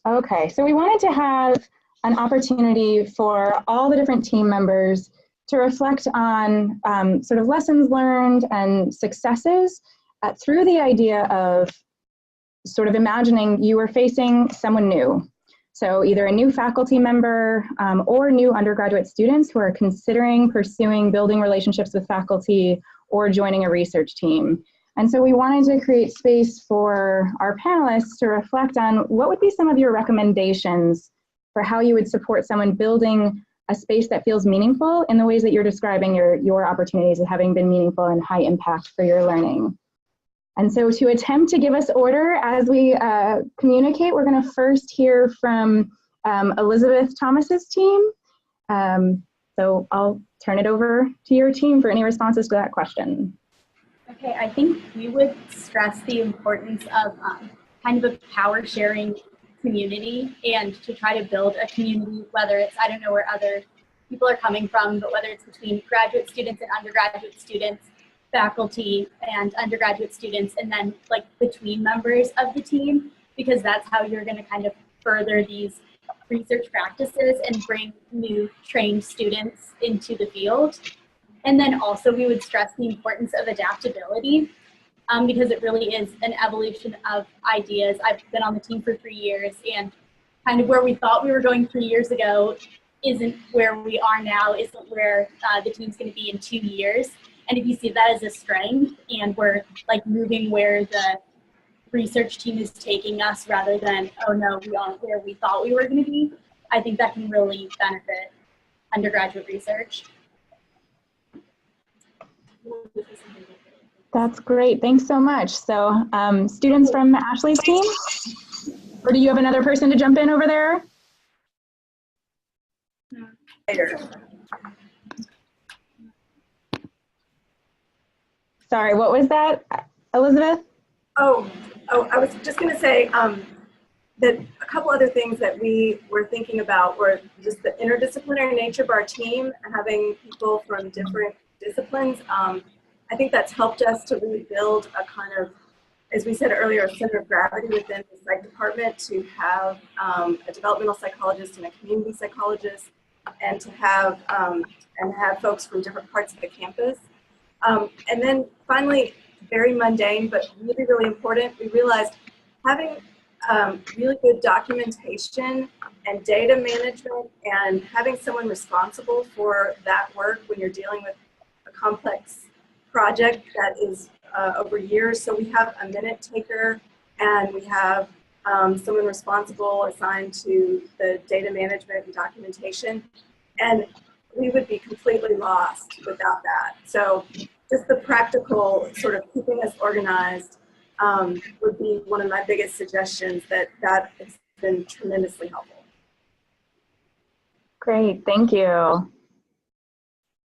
A: Okay, so we wanted to have an opportunity for all the different team members to reflect on sort of lessons learned and successes through the idea of sort of imagining you were facing someone new. So either a new faculty member or new undergraduate students who are considering pursuing building relationships with faculty or joining a research team. And so we wanted to create space for our panelists to reflect on what would be some of your recommendations for how you would support someone building a space that feels meaningful in the ways that you're describing your opportunities as having been meaningful and high impact for your learning. And so to attempt to give us order as we communicate, we're going to first hear from Elizabeth Thomas's team. So I'll turn it over to your team for any responses to that question.
J: Okay, I think we would stress the importance of kind of a power sharing community, and to try to build a community, whether it's, I don't know where other people are coming from, but whether it's between graduate students and undergraduate students, faculty and undergraduate students, and then like between members of the team, because that's how you're going to kind of further these research practices and bring new trained students into the field. And then also we would stress the importance of adaptability, because it really is an evolution of ideas. I've been on the team for 3 years, and kind of where we thought we were going 3 years ago isn't where we are now, isn't where the team's going to be in 2 years. And if you see that as a strength, and we're like moving where the research team is taking us rather than, oh no, we aren't where we thought we were going to be, I think that can really benefit undergraduate research.
A: That's great. Thanks so much. So students from Ashley's team, or do you have another person to jump in over there? Sorry, what was that, Elizabeth?
B: Oh, I was just going to say that a couple other things that we were thinking about were just the interdisciplinary nature of our team, having people from different disciplines. I think that's helped us to really build a kind of, as we said earlier, a center of gravity within the psych department, to have a developmental psychologist and a community psychologist, and to have folks from different parts of the campus. And then finally, very mundane, but really, really important, we realized having really good documentation and data management, and having someone responsible for that work when you're dealing with a complex project that is over years. So we have a minute taker, and we have someone responsible assigned to the data management and documentation, and we would be completely lost without that. So just the practical sort of keeping us organized would be one of my biggest suggestions. That has been tremendously helpful.
A: Great, thank you. All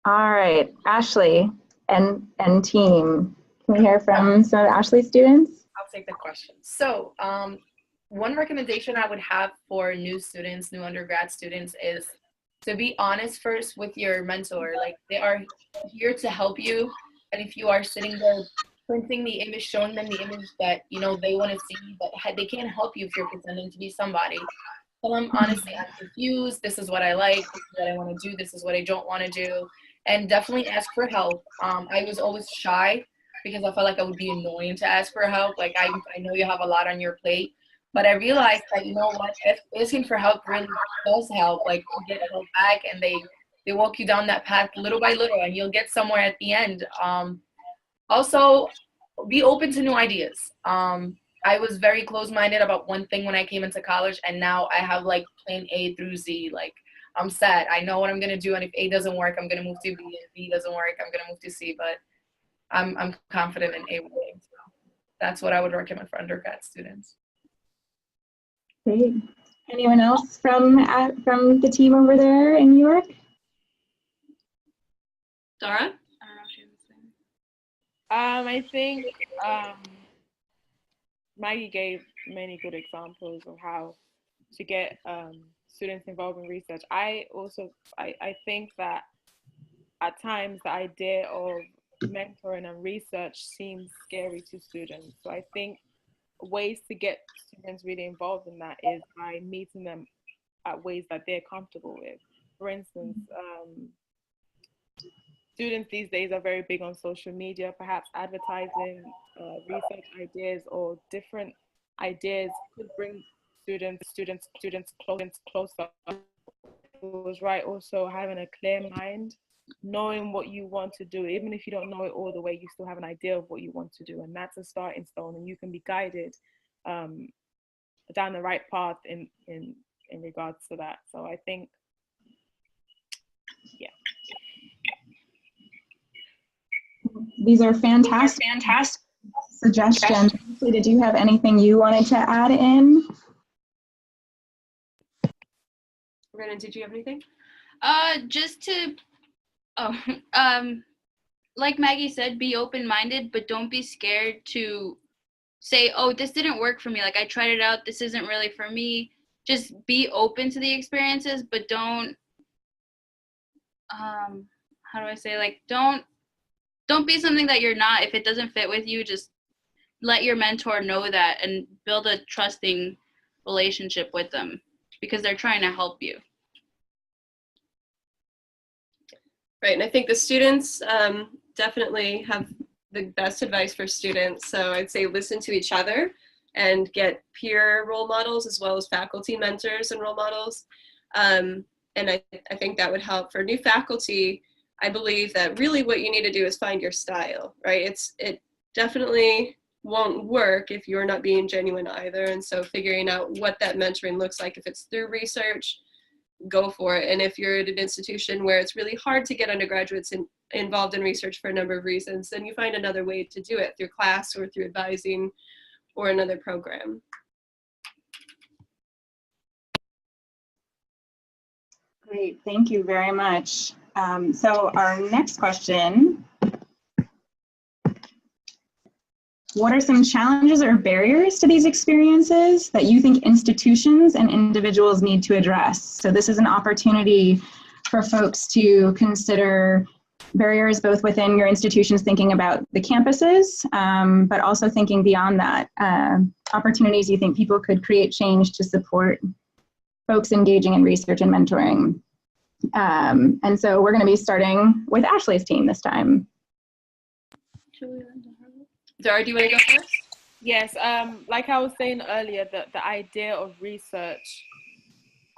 A: right, Ashley and team, can we hear from some of Ashley's students?
L: I'll take the question. So one recommendation I would have for new students, new undergrad students, is to be honest first with your mentor. Like, they are here to help you. And if you are sitting there printing the image, showing them the image that, you know, they want to see, but they can't help you if you're pretending to be somebody. Tell them, honestly, I'm confused. This is what I like. This is what I want to do. This is what I don't want to do. And definitely ask for help. I was always shy because I felt like I would be annoying to ask for help. Like, I know you have a lot on your plate, but I realized that, you know what, asking for help really does help. Like, you get help back, and they walk you down that path little by little, and you'll get somewhere at the end. Also, be open to new ideas. I was very close-minded about one thing when I came into college, and now I have like plan A through Z. Like, I'm set. I know what I'm gonna do, and if A doesn't work, I'm gonna move to B. If B doesn't work, I'm gonna move to C. But I'm confident in A working. So that's what I would recommend for undergrad students.
A: Great. Anyone else from the team over there in New York?
G: Dara?
I: I think Maggie gave many good examples of how to get students involved in research. I think that at times the idea of mentoring and research seems scary to students. So I think ways to get students really involved in that is by meeting them at ways that they're comfortable with. For instance, students these days are very big on social media, perhaps advertising, research ideas or different ideas could bring students closer. It was right also having a clear mind, knowing what you want to do. Even if you don't know it all the way, you still have an idea of what you want to do, and that's a starting stone, and you can be guided down the right path in regards to that. So I think, yeah.
A: These are fantastic suggestions. Did you have anything you wanted to add in?
G: Renan, did you have anything?
H: Just to, like Maggie said, be open-minded, but don't be scared to say, oh, this didn't work for me. Like, I tried it out. This isn't really for me. Just be open to the experiences, but don't, how do I say, like, don't be something that you're not. If it doesn't fit with you, just let your mentor know that and build a trusting relationship with them because they're trying to help you.
G: Right, and I think the students definitely have the best advice for students. So I'd say listen to each other and get peer role models as well as faculty mentors and role models. And I think that would help for new faculty. I believe that really what you need to do is find your style, right? It definitely won't work if you're not being genuine either. And so figuring out what that mentoring looks like, if it's through research, go for it. And if you're at an institution where it's really hard to get undergraduates involved in research for a number of reasons, then you find another way to do it through class or through advising or another program.
A: Great, thank you very much. So our next question, what are some challenges or barriers to these experiences that you think institutions and individuals need to address? So this is an opportunity for folks to consider barriers both within your institutions thinking about the campuses, but also thinking beyond that, opportunities you think people could create change to support folks engaging in research and mentoring. And so we're going to be starting with Ashley's team this time.
G: Dara, do you want to go first?
I: Yes, like I was saying earlier, the idea of research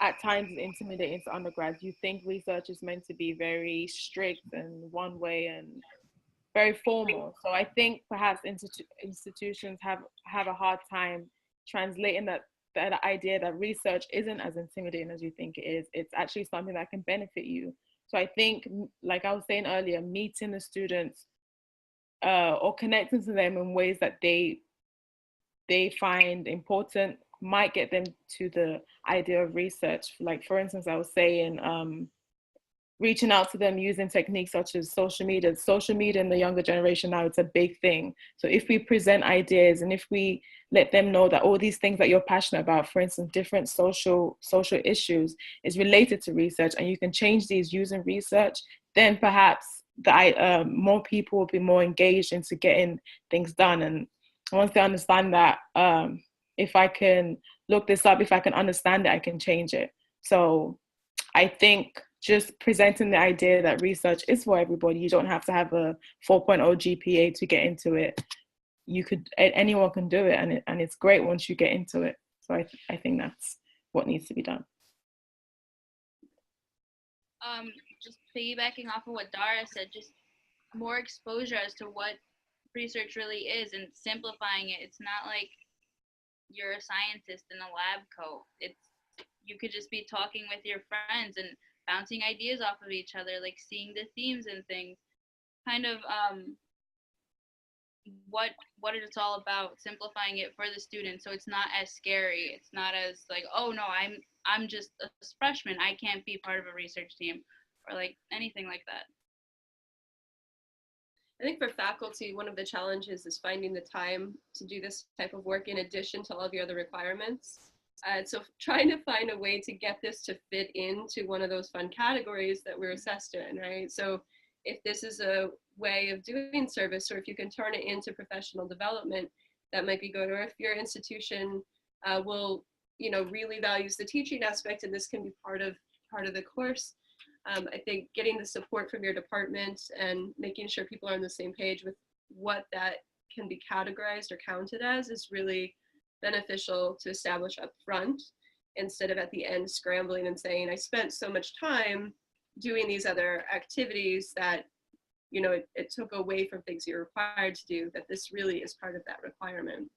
I: at times is intimidating to undergrads. You think research is meant to be very strict and one way and very formal. So I think perhaps institutions have a hard time translating that idea that research isn't as intimidating as you think it is. It's actually something that can benefit you. So I think, like I was saying earlier, meeting the students or connecting to them in ways that they find important might get them to the idea of research. Like, for instance, I was saying reaching out to them using techniques such as social media. Social media in the younger generation now, it's a big thing. So if we present ideas and if we let them know that all these things that you're passionate about, for instance, different social issues, is related to research, and you can change these using research, then perhaps more people will be more engaged into getting things done. And once they understand that, if I can look this up, if I can understand it, I can change it. So I think just presenting the idea that research is for everybody. You don't have to have a 4.0 GPA to get into it. Anyone can do it, and it's great once you get into it. So I think that's what needs to be done.
H: Just piggybacking off of what Dara said, just more exposure as to what research really is and simplifying it. It's not like you're a scientist in a lab coat. You could just be talking with your friends and bouncing ideas off of each other, like seeing the themes and things. Kind of what it's all about, simplifying it for the students so it's not as scary. It's not as like, oh no, I'm just a freshman, I can't be part of a research team, or like anything like that.
G: I think for faculty, one of the challenges is finding the time to do this type of work in addition to all of your other requirements. So trying to find a way to get this to fit into one of those fun categories that we're assessed in, right? So if this is a way of doing service, or if you can turn it into professional development, that might be good. Or if your institution will, really values the teaching aspect, and this can be part of the course. I think getting the support from your department and making sure people are on the same page with what that can be categorized or counted as is really beneficial to establish up front, instead of at the end scrambling and saying, I spent so much time doing these other activities that, it took away from things you're required to do, that this really is part of that requirement.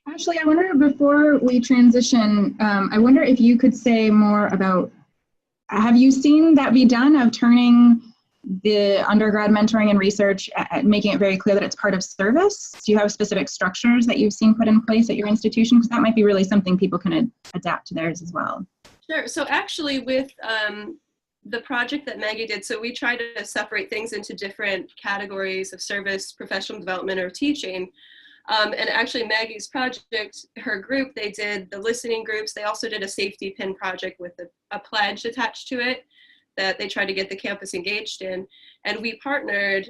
A: Ashley, I wonder, before we transition, I wonder if you could say more about, have you seen that be done, of turning the undergrad mentoring and research, making it very clear that it's part of service? Do you have specific structures that you've seen put in place at your institution? Because that might be really something people can adapt to theirs as well. Sure.
G: So actually with the project that Maggie did, so we try to separate things into different categories of service, professional development, or teaching. And actually Maggie's project, her group, they did the listening groups. They also did a safety pin project with a pledge attached to it that they tried to get the campus engaged in. And we partnered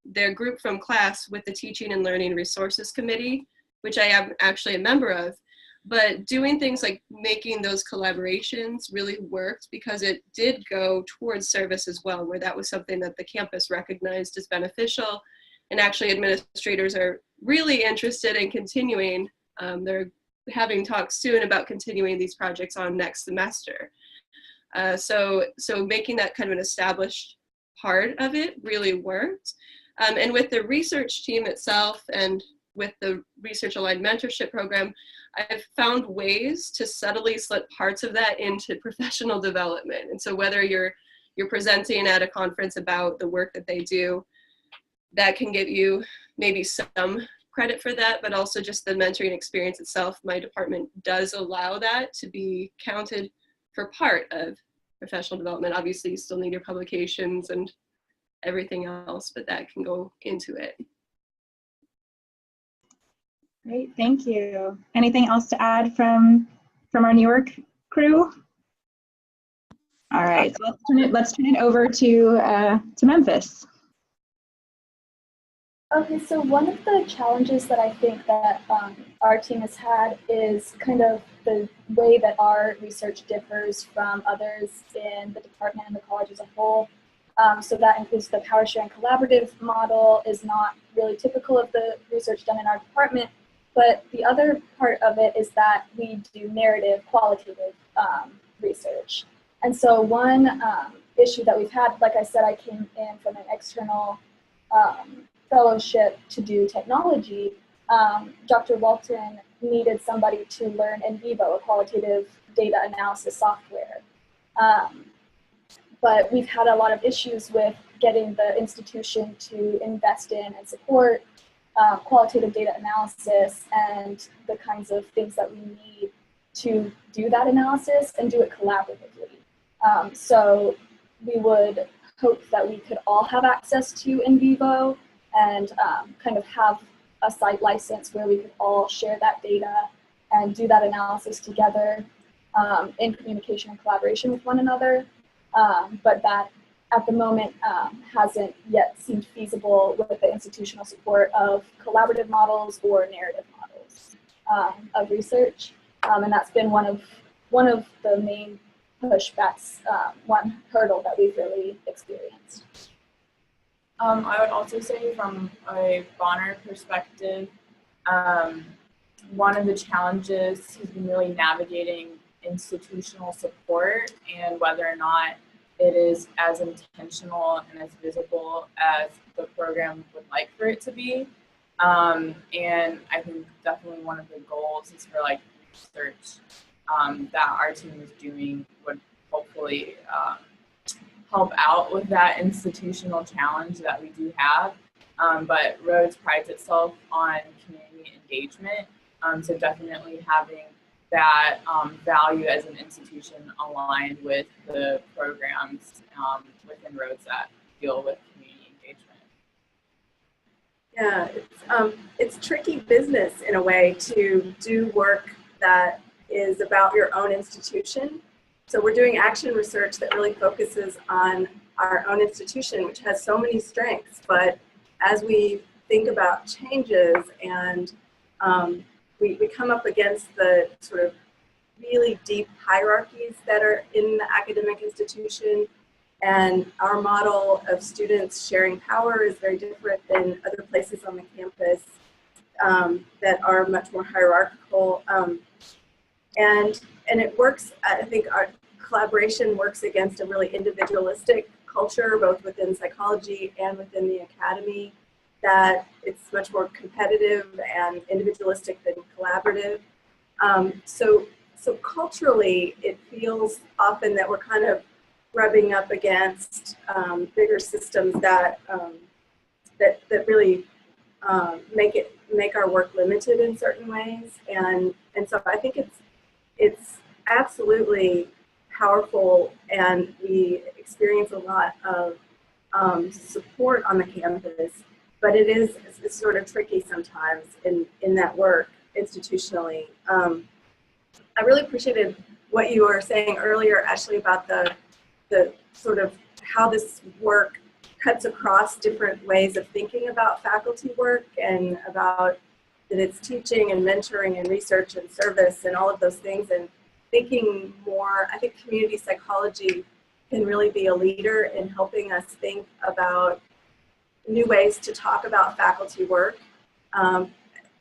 G: their group from class with the Teaching and Learning Resources Committee, which I am actually a member of. But doing things like making those collaborations really worked, because it did go towards service as well, where that was something that the campus recognized as beneficial. And actually administrators are really interested in continuing. They're having talks soon about continuing these projects on next semester. So making that kind of an established part of it really worked. And with the research team itself, and with the research aligned mentorship program, I've found ways to subtly slip parts of that into professional development. And so whether you're presenting at a conference about the work that they do, that can give you maybe some credit for that, but also just the mentoring experience itself. My department does allow that to be counted for part of professional development. Obviously, you still need your publications and everything else, but that can go into it.
A: Great, thank you. Anything else to add from our New York crew? All right, so let's turn it over to Memphis.
D: Okay, so one of the challenges that I think that our team has had is kind of the way that our research differs from others in the department and the college as a whole. So that includes the power sharing collaborative model is not really typical of the research done in our department, but the other part of it is that we do narrative qualitative research. And so one issue that we've had, like I said, I came in from an external fellowship to do technology. Dr. Walton needed somebody to learn in vivo, a qualitative data analysis software. But we've had a lot of issues with getting the institution to invest in and support qualitative data analysis and the kinds of things that we need to do that analysis and do it collaboratively. So we would hope that we could all have access to in vivo and kind of have a site license where we could all share that data and do that analysis together in communication and collaboration with one another. But that at the moment hasn't yet seemed feasible with the institutional support of collaborative models or narrative models of research. And that's been one of the main pushbacks, one hurdle that we've really experienced.
K: I would also say from a Bonner perspective, one of the challenges has been really navigating institutional support and whether or not it is as intentional and as visible as the program would like for it to be. And I think definitely one of the goals is for like research that our team is doing would hopefully help out with that institutional challenge that we do have. But Rhodes prides itself on community engagement. So definitely having that value as an institution aligned with the programs within Rhodes that deal with community engagement.
B: Yeah, it's tricky business in a way to do work that is about your own institution. So we're doing action research that really focuses on our own institution, which has so many strengths. But as we think about changes and we come up against the sort of really deep hierarchies that are in the academic institution, and our model of students sharing power is very different than other places on the campus that are much more hierarchical. And it works, I think our collaboration works against a really individualistic culture, both within psychology and within the academy, that it's much more competitive and individualistic than collaborative. So culturally, it feels often that we're kind of rubbing up against bigger systems that that really make our work limited in certain ways. And so I think it's absolutely powerful, and we experience a lot of support on the campus, but it's sort of tricky sometimes in that work institutionally. I really appreciated what you were saying earlier, Ashley, about the sort of how this work cuts across different ways of thinking about faculty work, and about that it's teaching and mentoring and research and service and all of those things, and thinking more. I think community psychology can really be a leader in helping us think about new ways to talk about faculty work,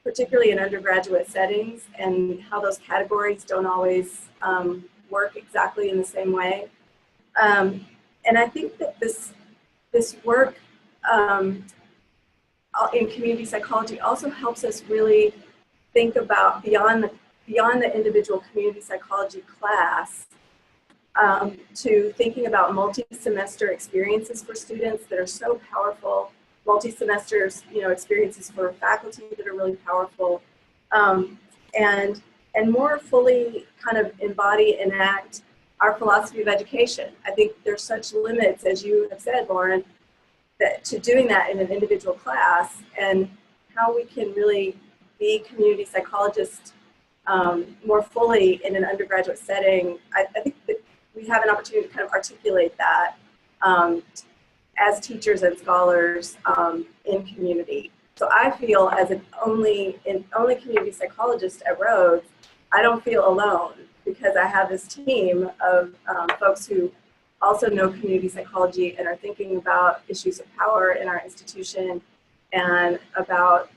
B: particularly in undergraduate settings, and how those categories don't always work exactly in the same way. And I think that this work in community psychology also helps us really think about beyond the individual community psychology class, to thinking about multi-semester experiences for students that are so powerful, multi-semester experiences for faculty that are really powerful, and more fully kind of embody and enact our philosophy of education. I think there's such limits, as you have said, Lauren, to doing that in an individual class, and how we can really be community psychologists more fully in an undergraduate setting. I think that we have an opportunity to kind of articulate that as teachers and scholars in community. So I feel as an only community psychologist at Rhodes, I don't feel alone, because I have this team of folks who also know community psychology and are thinking about issues of power in our institution, and about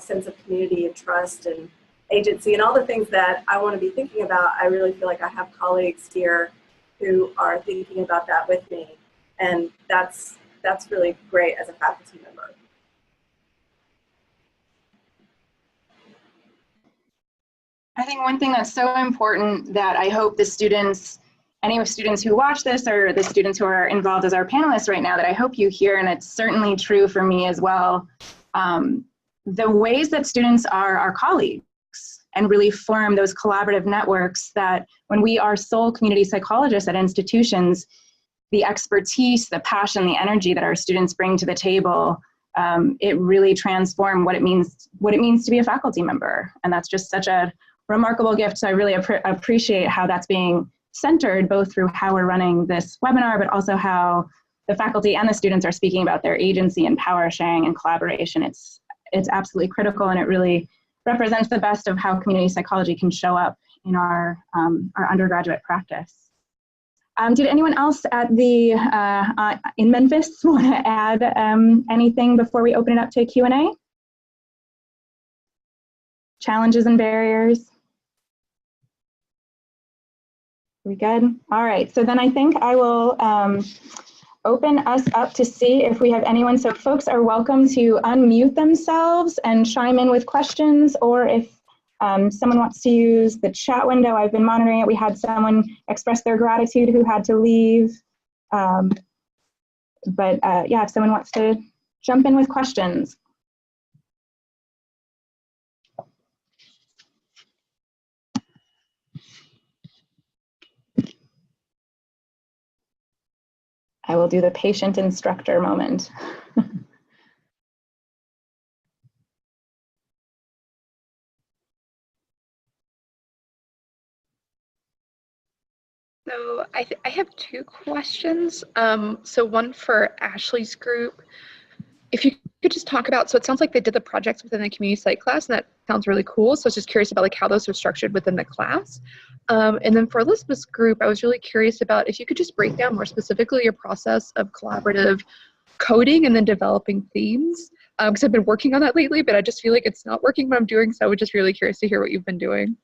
B: sense of community and trust and agency and all the things that I want to be thinking about. I really feel like I have colleagues here who are thinking about that with me, and that's really great as a faculty member.
A: I think one thing that's so important that I hope the students, any students who watch this, or the students who are involved as our panelists right now, that I hope you hear, and it's certainly true for me as well, the ways that students are our colleagues and really form those collaborative networks that when we are sole community psychologists at institutions, the expertise, the passion, the energy that our students bring to the table, it really transformed what it means to be a faculty member. And that's just such a remarkable gift. So I really appreciate how that's being centered, both through how we're running this webinar, but also how the faculty and the students are speaking about their agency and power sharing and collaboration. It's absolutely critical, and it really represents the best of how community psychology can show up in our undergraduate practice. Did anyone else at the in Memphis want to add anything before we open it up to Q&A? Challenges and barriers? We good? All right, so then I think I will open us up to see if we have anyone. So folks are welcome to unmute themselves and chime in with questions, or if someone wants to use the chat window. I've been monitoring it. We had someone express their gratitude who had to leave. Yeah, if someone wants to jump in with questions. I will do the patient instructor moment.
M: So I have two questions. So one for Ashley's group. If you could just talk about, so it sounds like they did the projects within the community psych class, and that sounds really cool. So I was just curious about like how those are structured within the class. And then for Elizabeth's group, I was really curious about if you could just break down more specifically your process of collaborative coding and then developing themes. Because I've been working on that lately, but I just feel like it's not working what I'm doing. So I was just really curious to hear what you've been doing.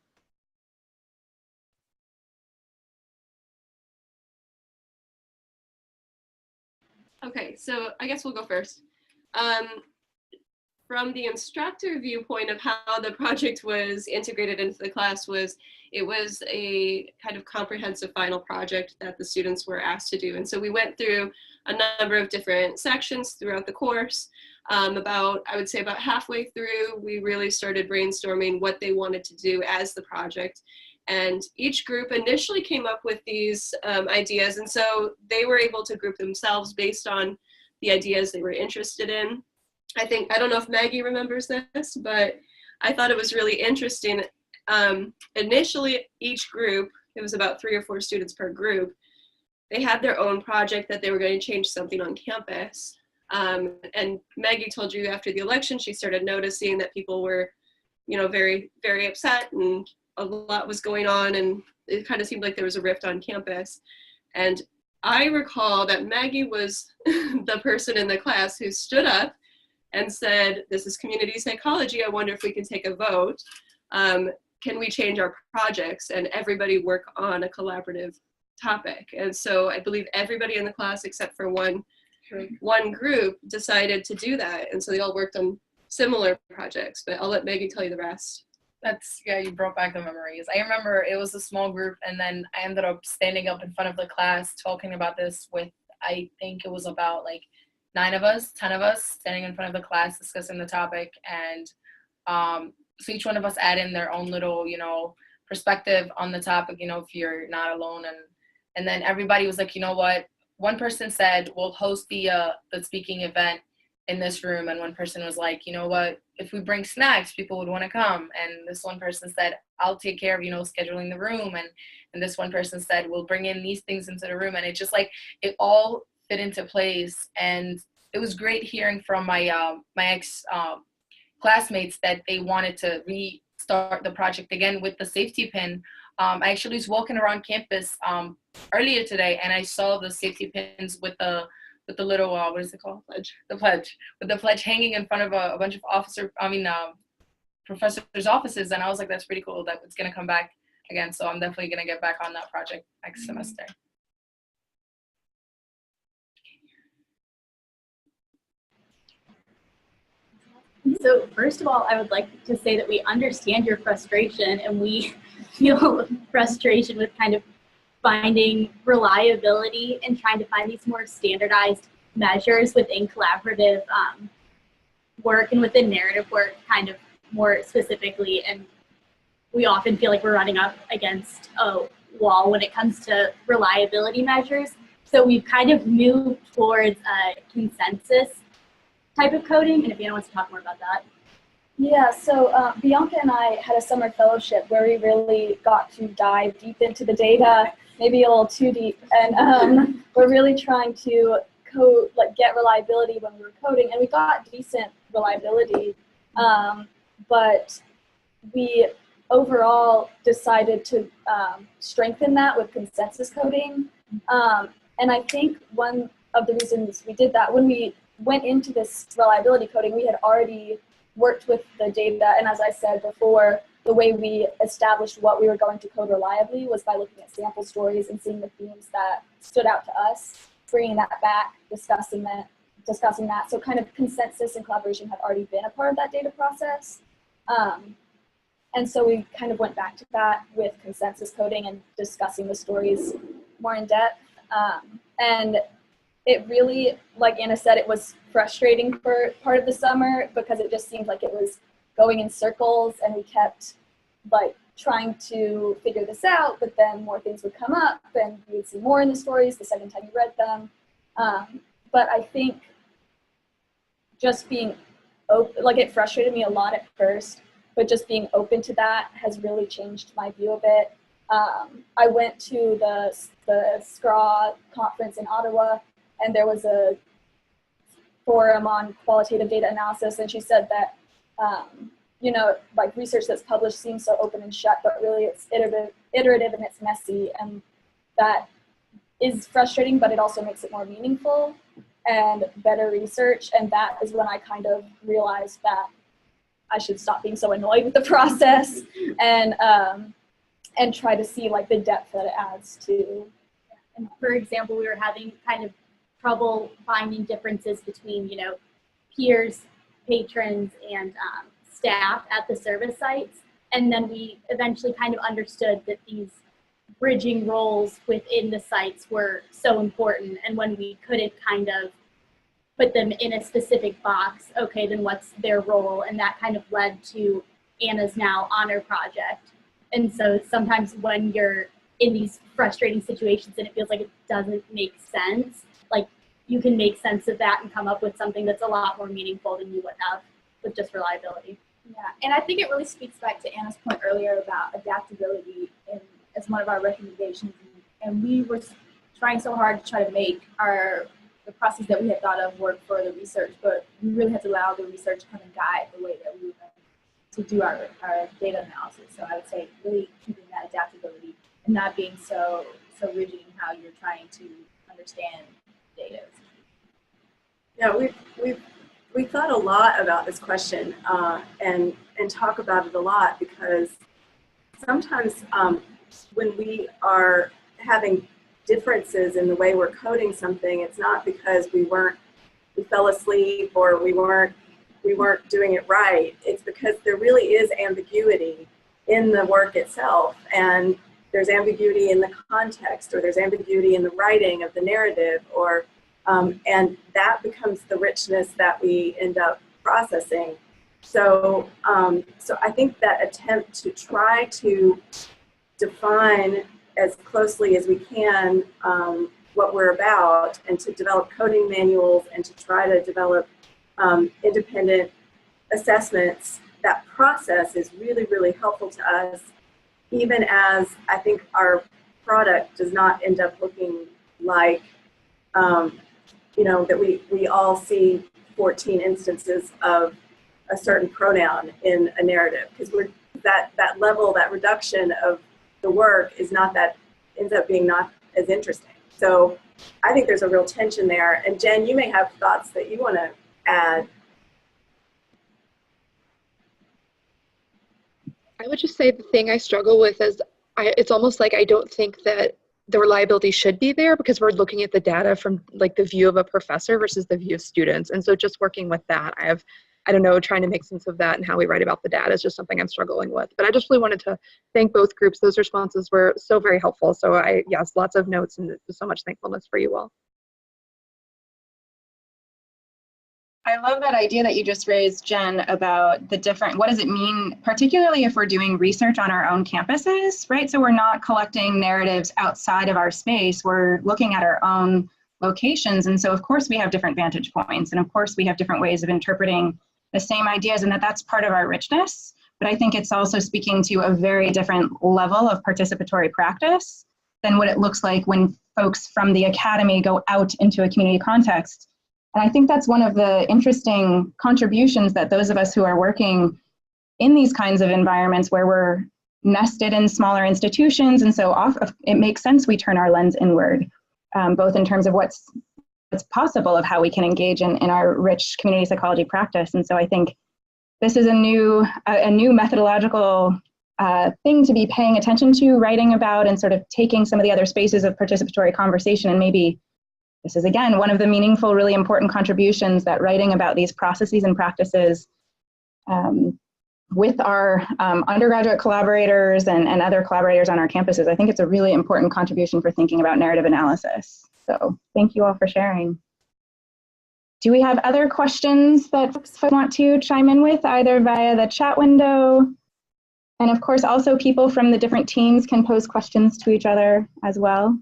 G: Okay, so I guess we'll go first. From the instructor viewpoint of how the project was integrated into the class it was a kind of comprehensive final project that the students were asked to do. And so we went through a number of different sections throughout the course. I would say about halfway through, we really started brainstorming what they wanted to do as the project. And each group initially came up with these ideas. And so they were able to group themselves based on the ideas they were interested in. I don't know if Maggie remembers this, but I thought it was really interesting. Initially, each group, it was about 3 or 4 students per group, they had their own project that they were going to change something on campus. And Maggie told you after the election, she started noticing that people were, very, very upset, and a lot was going on, and it kind of seemed like there was a rift on campus. And I recall that Maggie was the person in the class who stood up and said, "This is community psychology. I wonder if we can take a vote. Can we change our projects and everybody work on a collaborative topic?" And so I believe everybody in the class except for one group decided to do that. And so they all worked on similar projects, but I'll let Maggie tell you the rest.
L: Yeah, you brought back the memories. I remember it was a small group, and then I ended up standing up in front of the class talking about this with, I think it was about like 10 of us standing in front of the class discussing the topic. And so each one of us add in their own little, perspective on the topic, if you're not alone. And then everybody was like, you know what? One person said, we'll host the speaking event in this room. And one person was like, you know what? If we bring snacks, people would want to come. And this one person said, I'll take care of, scheduling the room. And this one person said, we'll bring in these things into the room. And it just like, it all fit into place. And it was great hearing from my ex classmates that they wanted to restart the project again with the safety pin. I actually was walking around campus earlier today, and I saw the safety pins with the little what is it called? The pledge. With the pledge hanging in front of a bunch of professors' offices, and I was like, that's pretty cool that it's gonna come back again. So I'm definitely gonna get back on that project next semester.
J: So first of all, I would like to say that we understand your frustration, and we feel frustration with kind of finding reliability and trying to find these more standardized measures within collaborative work and within narrative work kind of more specifically. And we often feel like we're running up against a wall when it comes to reliability measures. So we've kind of moved towards a consensus type of coding, and if anyone wants to talk more about that.
D: Yeah, so Bianca and I had a summer fellowship where we really got to dive deep into the data, maybe a little too deep, and we're really trying to code, like get reliability when we were coding, and we got decent reliability, but we overall decided to strengthen that with consensus coding, and I think one of the reasons we did that, when we went into this reliability coding, we had already worked with the data, and as I said before, the way we established what we were going to code reliably was by looking at sample stories and seeing the themes that stood out to us, bringing that back, discussing that. So kind of consensus and collaboration had already been a part of that data process. And so we kind of went back to that with consensus coding and discussing the stories more in depth. And it really, like Anna said, it was frustrating for part of the summer because it just seemed like it was going in circles, and we kept like trying to figure this out, but then more things would come up and you would see more in the stories the second time you read them. But I think just being open, like it frustrated me a lot at first, but just being open to that has really changed my view of it. I went to the SCRAW conference in Ottawa, and there was a forum on qualitative data analysis, and she said that, you know, like research that's published seems so open and shut, but really it's iterative and it's messy, and that is frustrating, but it also makes it more meaningful and better research. And that is when I kind of realized that I should stop being so annoyed with the process and try to see like the depth that it adds to.
J: And for example, we were having kind of trouble finding differences between, you know, peers, patrons, and staff at the service sites. And then we eventually kind of understood that these bridging roles within the sites were so important. And when we couldn't kind of put them in a specific box, okay, then what's their role? And that kind of led to Anna's now honor project. And so sometimes when you're in these frustrating situations and it feels like it doesn't make sense, like you can make sense of that and come up with something that's a lot more meaningful than you would have with just reliability.
C: Yeah, and I think it really speaks back to Anna's point earlier about adaptability as one of our recommendations. And we were trying so hard to try to make the process that we had thought of work for the research, but we really had to allow the research to come and guide the way that we were going to do our data analysis. So I would say really keeping that adaptability and not being so rigid in how you're trying to understand data.
B: Yeah, we've thought a lot about this question and talk about it a lot, because sometimes when we are having differences in the way we're coding something, it's not because we fell asleep or we weren't doing it right. It's because there really is ambiguity in the work itself, and there's ambiguity in the context, or there's ambiguity in the writing of the narrative, or and that becomes the richness that we end up processing. So so I think that attempt to try to define as closely as we can what we're about, and to develop coding manuals, and to try to develop independent assessments, that process is really, really helpful to us, even as I think our product does not end up looking like, you know, that we all see 14 instances of a certain pronoun in a narrative, because that level, that reduction of the work is not that, ends up being not as interesting. So I think there's a real tension there. And Jen, you may have thoughts that you want to add.
M: I would just say the thing I struggle with is it's almost like I don't think that the reliability should be there, because we're looking at the data from like the view of a professor versus the view of students. And so just working with that, I don't know, trying to make sense of that and how we write about the data is just something I'm struggling with. But I just really wanted to thank both groups. Those responses were so very helpful. So yes, lots of notes and so much thankfulness for you all.
A: I love that idea that you just raised, Jen, about the different, what does it mean, particularly if we're doing research on our own campuses, right? So we're not collecting narratives outside of our space, we're looking at our own locations. And so of course we have different vantage points, and of course we have different ways of interpreting the same ideas, and that's part of our richness. But I think it's also speaking to a very different level of participatory practice than what it looks like when folks from the academy go out into a community context. And I think that's one of the interesting contributions that those of us who are working in these kinds of environments where we're nested in smaller institutions, and so it makes sense we turn our lens inward, both in terms of what's possible of how we can engage in our rich community psychology practice. And so I think this is a new methodological thing to be paying attention to, writing about, and sort of taking some of the other spaces of participatory conversation. And maybe this is, again, one of the meaningful, really important contributions that writing about these processes and practices with our undergraduate collaborators and other collaborators on our campuses, I think it's a really important contribution for thinking about narrative analysis. So thank you all for sharing. Do we have other questions that folks want to chime in with, either via the chat window? And of course, also people from the different teams can pose questions to each other as well.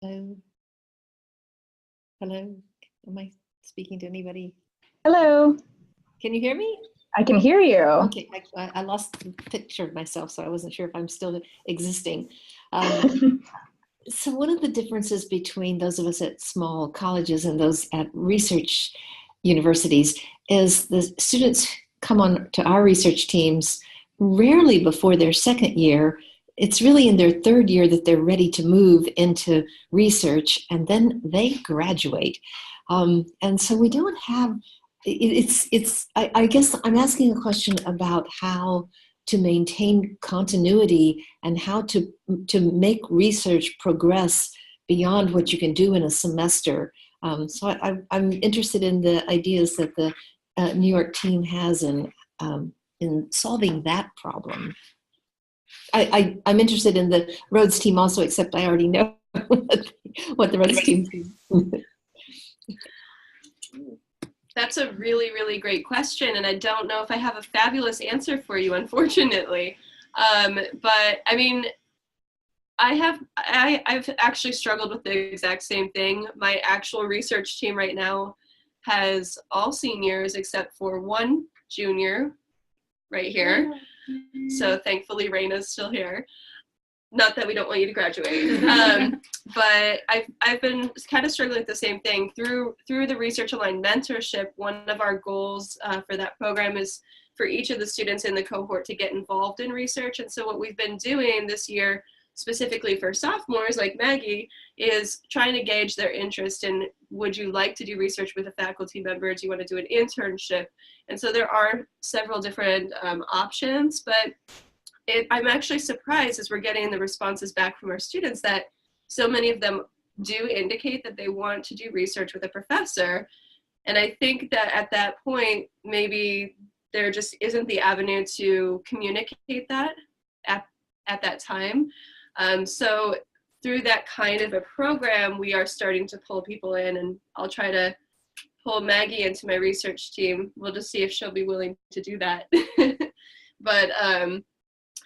N: Hello. Hello. Am I speaking to anybody?
A: Hello.
N: Can you hear me?
A: I can hear you.
N: Okay, I lost the picture of myself, so I wasn't sure if I'm still existing. So one of the differences between those of us at small colleges and those at research universities is the students come on to our research teams rarely before their second year. It's really in their third year that they're ready to move into research, and then they graduate. And so we don't have, I guess I'm asking a question about how to maintain continuity and how to make research progress beyond what you can do in a semester. So I'm interested in the ideas that the New York team has in solving that problem. I'm interested in the Rhodes team also, except I already know what the Rhodes team is.
G: That's a really, really great question, and I don't know if I have a fabulous answer for you, unfortunately. But I mean, I've actually struggled with the exact same thing. My actual research team right now has all seniors except for one junior right here. So thankfully Raina's still here. Not that we don't want you to graduate, but I've been kind of struggling with the same thing. Through the Research Aligned Mentorship, one of our goals for that program is for each of the students in the cohort to get involved in research. And so what we've been doing this year, specifically for sophomores like Maggie, is trying to gauge their interest in, would you like to do research with a faculty member? Do you want to do an internship? And so there are several different options, but I'm actually surprised as we're getting the responses back from our students that so many of them do indicate that they want to do research with a professor. And I think that at that point, maybe there just isn't the avenue to communicate that at that time. So through that kind of a program, we are starting to pull people in, and I'll try to pull Maggie into my research team. We'll just see if she'll be willing to do that. But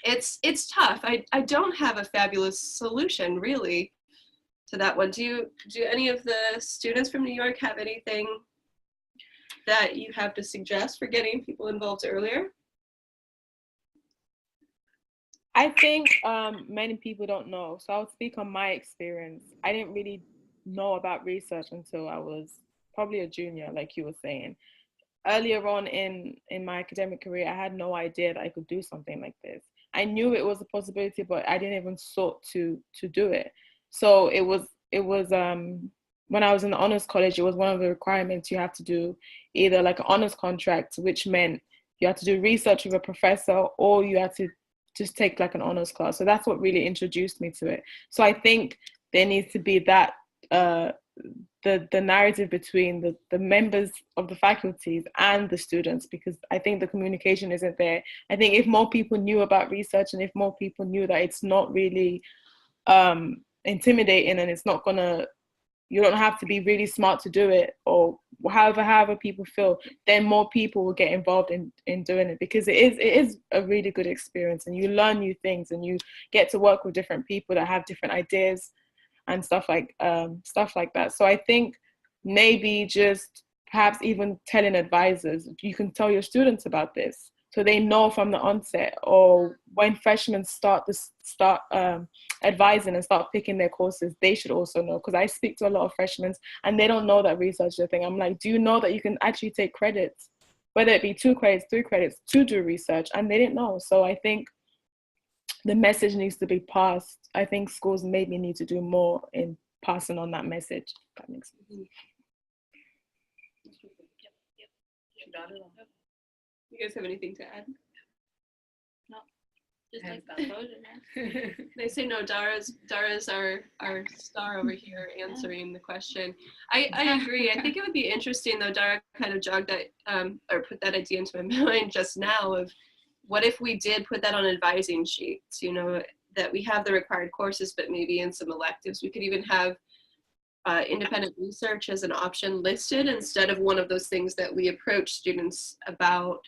G: it's tough. I don't have a fabulous solution really to that one. Do any of the students from New York have anything that you have to suggest for getting people involved earlier?
I: I think many people don't know. So I'll speak on my experience. I didn't really know about research until I was probably a junior, like you were saying. Earlier on in my academic career, I had no idea that I could do something like this. I knew it was a possibility, but I didn't even sought to do it. So it was when I was in the honors college, it was one of the requirements. You have to do either like an honors contract, which meant you had to do research with a professor, or you had to just take like an honors class. So that's what really introduced me to it. So I think there needs to be that the narrative between the members of the faculties and the students, because I think the communication isn't there. I think if more people knew about research, and if more people knew that it's not really intimidating, and it's not gonna, you don't have to be really smart to do it, or however people feel, then more people will get involved in doing it, because it is a really good experience, and you learn new things, and you get to work with different people that have different ideas and stuff like that. So I think maybe just perhaps even telling advisors, you can tell your students about this, so they know from the onset, or when freshmen start advising and start picking their courses, they should also know, because I speak to a lot of freshmen and they don't know that research is a thing. I'm like, do you know that you can actually take credits, whether it be 2 credits, 3 credits, to do research? And they didn't know. So I think the message needs to be passed. I think schools maybe need to do more in passing on that message. That makes sense.
G: You guys have anything to add?
H: No, just like that.
G: They say no. Dara's our star over here answering the question. I agree. I think it would be interesting though. Dara kind of jogged that or put that idea into my mind just now of what if we did put that on advising sheets. You know, that we have the required courses, but maybe in some electives we could even have independent research as an option listed instead of one of those things that we approach students about.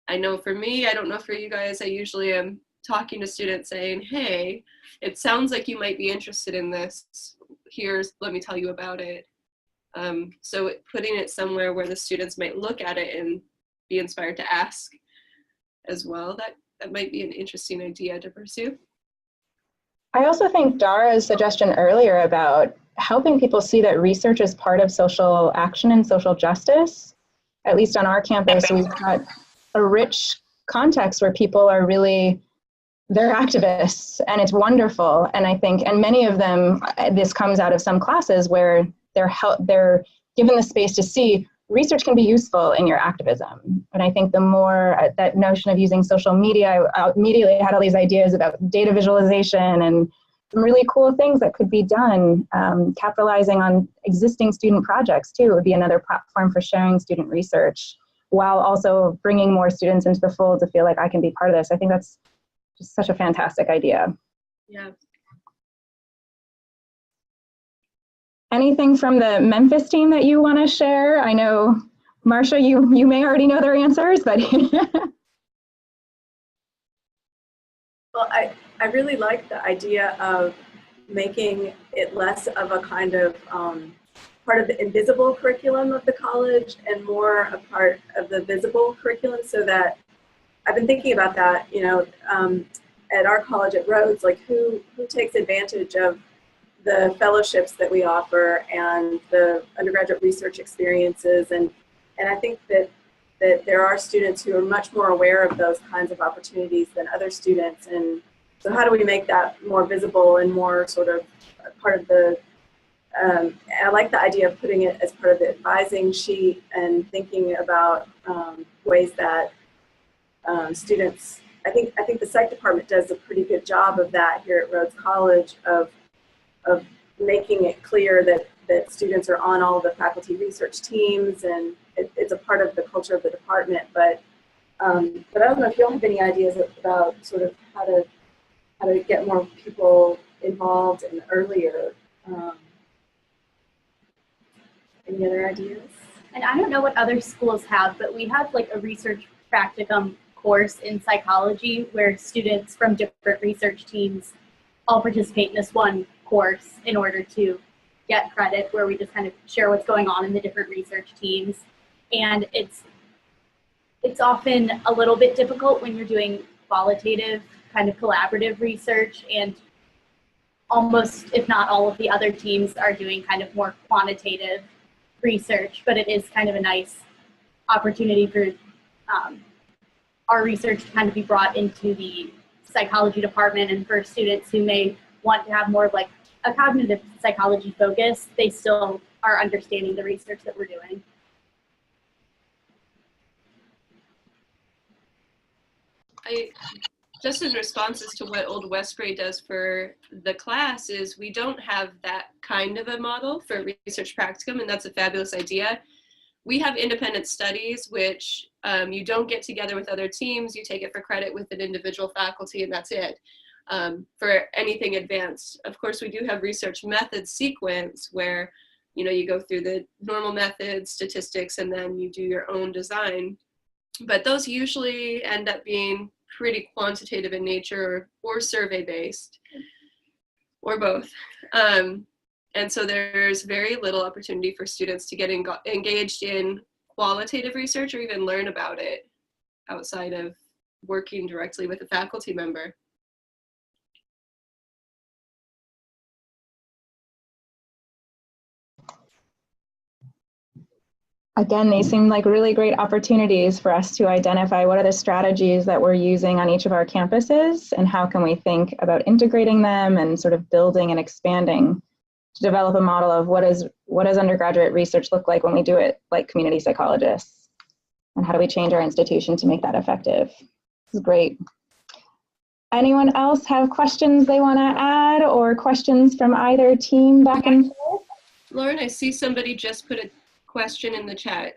G: I know for me, I don't know for you guys, I usually am talking to students saying, hey, it sounds like you might be interested in this. Let me tell you about it. So putting it somewhere where the students might look at it and be inspired to ask as well, that might be an interesting idea to pursue.
A: I also think Dara's suggestion earlier about helping people see that research is part of social action and social justice, at least on our campus, we've got a rich context where people are really, they're activists, and it's wonderful. And I think, and many of them, this comes out of some classes where they're given the space to see research can be useful in your activism. And I think the more that notion of using social media, I immediately had all these ideas about data visualization and some really cool things that could be done. Capitalizing on existing student projects too would be another platform for sharing student research, while also bringing more students into the fold to feel like I can be part of this. I think that's just such a fantastic idea.
G: Yeah.
A: Anything from the Memphis team that you want to share? I know, Marcia, you may already know their answers, but.
B: Well, I really like the idea of making it less of a kind of part of the invisible curriculum of the college and more a part of the visible curriculum, so that I've been thinking about that, you know, at our college at Rhodes, like who takes advantage of the fellowships that we offer and the undergraduate research experiences. And I think that there are students who are much more aware of those kinds of opportunities than other students. And so how do we make that more visible and more sort of part of the, I like the idea of putting it as part of the advising sheet and thinking about ways that students, I think the psych department does a pretty good job of that here at Rhodes College, of making it clear that students are on all the faculty research teams, and it's a part of the culture of the department. But I don't know if you all have any ideas about sort of how to get more people involved and earlier. Any other ideas?
J: And I don't know what other schools have, but we have like a research practicum course in psychology where students from different research teams all participate in this one course in order to get credit, where we just kind of share what's going on in the different research teams. And it's often a little bit difficult when you're doing qualitative kind of collaborative research, and almost, if not all of the other teams are doing kind of more quantitative research, but it is kind of a nice opportunity for our research to kind of be brought into the psychology department, and for students who may want to have more of like a cognitive psychology focus, they still are understanding the research that we're doing.
G: Just in responses to what Old Westbury does for the class, is we don't have that kind of a model for research practicum, and that's a fabulous idea. We have independent studies, which you don't get together with other teams, you take it for credit with an individual faculty, and that's it. for anything advanced. Of course, we do have research methods sequence where, you know, you go through the normal methods, statistics, and then you do your own design. But those usually end up being pretty quantitative in nature or survey-based, or both. And so there's very little opportunity for students to get engaged in qualitative research or even learn about it outside of working directly with a faculty member.
A: Again, these seem like really great opportunities for us to identify what are the strategies that we're using on each of our campuses and how can we think about integrating them and sort of building and expanding to develop a model of what does undergraduate research look like when we do it like community psychologists, and how do we change our institution to make that effective. This is great. Anyone else have questions they want to add or questions from either team back and forth?
G: Lauren, I see somebody just put a question in the chat.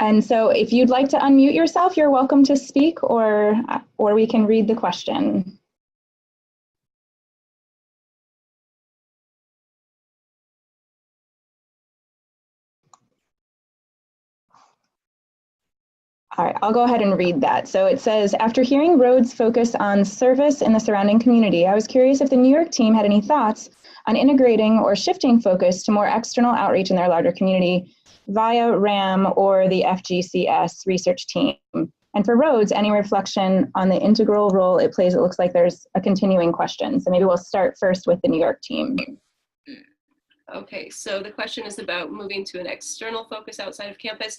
A: And so if you'd like to unmute yourself, you're welcome to speak, or we can read the question. All right, I'll go ahead and read that. So it says, after hearing Rhodes focus on service in the surrounding community, I was curious if the New York team had any thoughts on integrating or shifting focus to more external outreach in their larger community via RAM or the FGCS research team. And for Rhodes, any reflection on the integral role it plays? It looks like there's a continuing question. So maybe we'll start first with the New York team.
G: Okay, so the question is about moving to an external focus outside of campus.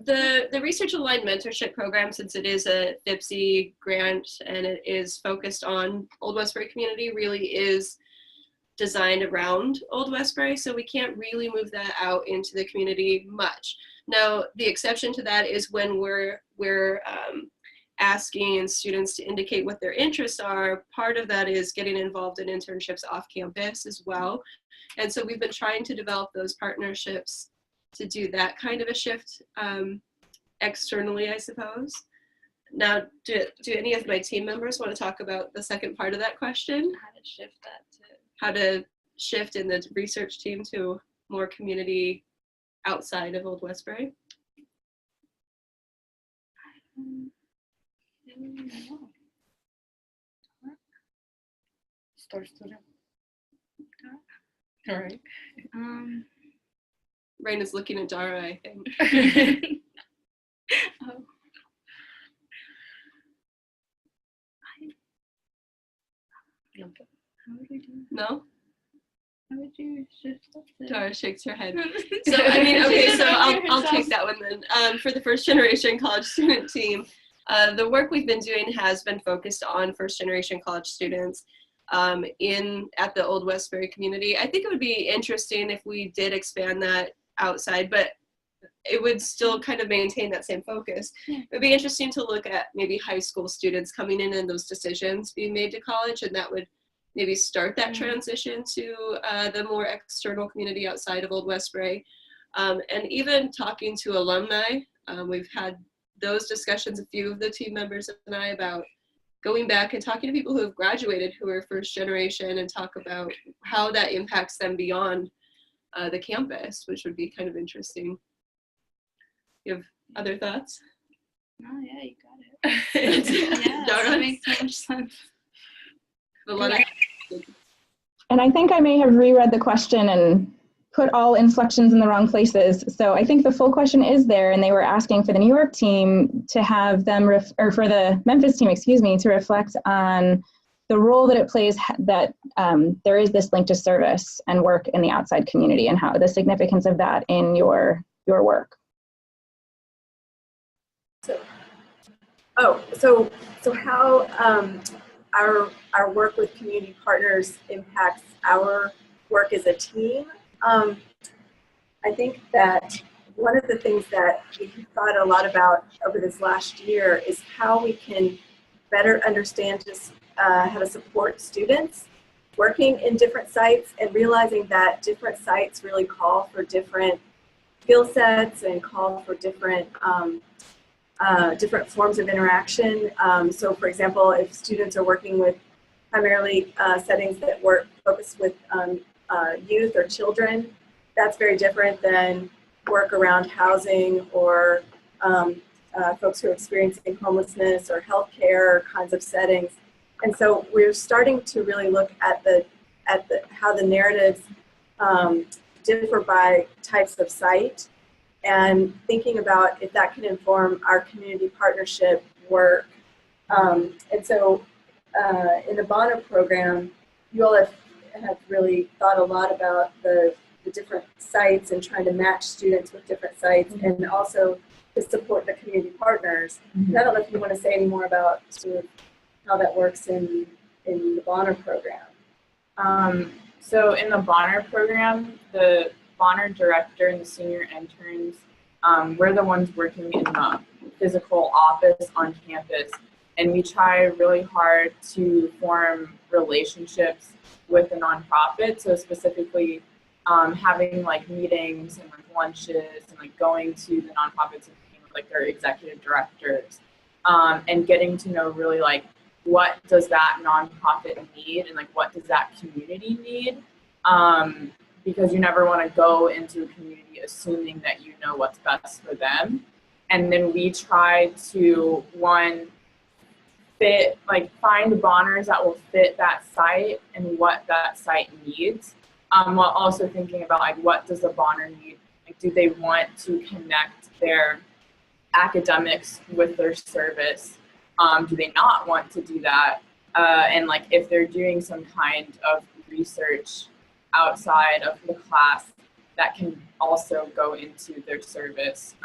G: The Research Aligned Mentorship Program, since it is a FIPSI grant and it is focused on Old Westbury community, really is designed around Old Westbury, so we can't really move that out into the community much. Now, the exception to that is when we're asking students to indicate what their interests are. Part of that is getting involved in internships off campus as well. And so we've been trying to develop those partnerships to do that kind of a shift externally, I suppose. Now, do any of my team members want to talk about the second part of that question? How to shift in the research team to more community outside of Old Westbury?
F: All right.
G: Raina's looking at Dara, I think.
H: Oh. How would we do that?
G: No?
H: How would you shift that?
G: Dara shakes her head. So, I mean, okay, so I'll take that one then. For the first generation college student team, the work we've been doing has been focused on first generation college students at the Old Westbury community. I think it would be interesting if we did expand that outside, but it would still kind of maintain that same focus. Yeah. It would be interesting to look at maybe high school students coming in and those decisions being made to college, and that would maybe start that transition to the more external community outside of Old Westbury. And even talking to alumni, we've had those discussions, a few of the team members and I, about going back and talking to people who have graduated who are first generation and talk about how that impacts them beyond the campus, which would be kind of interesting. You have other thoughts?
H: Oh yeah, you got it. Yeah, that makes so much sense.
A: And I think I may have reread the question and put all inflections in the wrong places. So I think the full question is there, and they were asking for the New York team to have them, or for the Memphis team, excuse me, to reflect on the role that it plays, that there is this link to service and work in the outside community, and how the significance of that in your work.
B: So how our work with community partners impacts our work as a team. I think that one of the things that we've thought a lot about over this last year is how we can better understand just how to support students working in different sites, and realizing that different sites really call for different skill sets and call for different different forms of interaction. So for example, if students are working with primarily settings that focus with youth or children, that's very different than work around housing or folks who are experiencing homelessness or healthcare kinds of settings. And so we're starting to really look at how the narratives differ by types of site, and thinking about if that can inform our community partnership work. And so in the Bonner program, you all have really thought a lot about the different sites and trying to match students with different sites, and also to support the community partners. And I don't know if you want to say any more about sort of how that works in the Bonner program.
K: So in the Bonner program, the Bonner director and the senior interns, we're the ones working in the physical office on campus, and we try really hard to form relationships with the nonprofit. So specifically having like meetings and like lunches and like going to the nonprofits and meeting with like their executive directors, and getting to know really like what does that nonprofit need and like what does that community need. Because you never want to go into a community assuming that you know what's best for them. And then we try to, find Bonners that will fit that site and what that site needs, while also thinking about like what does the Bonner need? Like, do they want to connect their academics with their service? Do they not want to do that? And like if they're doing some kind of research outside of the class that can also go into their service.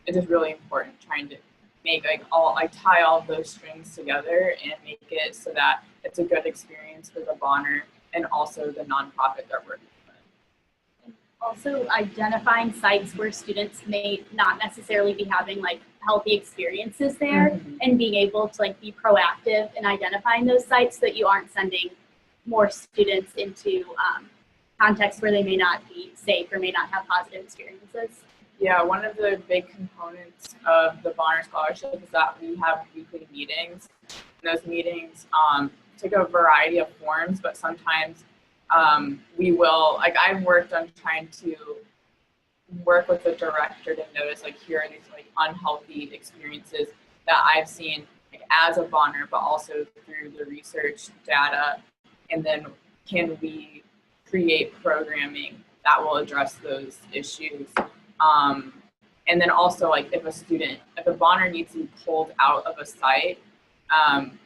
K: It is really important trying to make tie all of those strings together and make it so that it's a good experience for the Bonner and also the nonprofit they're working with.
J: Also identifying sites where students may not necessarily be having like healthy experiences there, and being able to like be proactive in identifying those sites so that you aren't sending more students into contexts where they may not be safe or may not have positive experiences.
K: Yeah, one of the big components of the Bonner Scholarship is that we have weekly meetings. And those meetings take a variety of forms, but sometimes we will, like I've worked on trying to work with the director to notice like here are these like unhealthy experiences that I've seen like, as a Bonner, but also through the research data, and then can we create programming that will address those issues. And then also like if a Bonner needs to be pulled out of a site,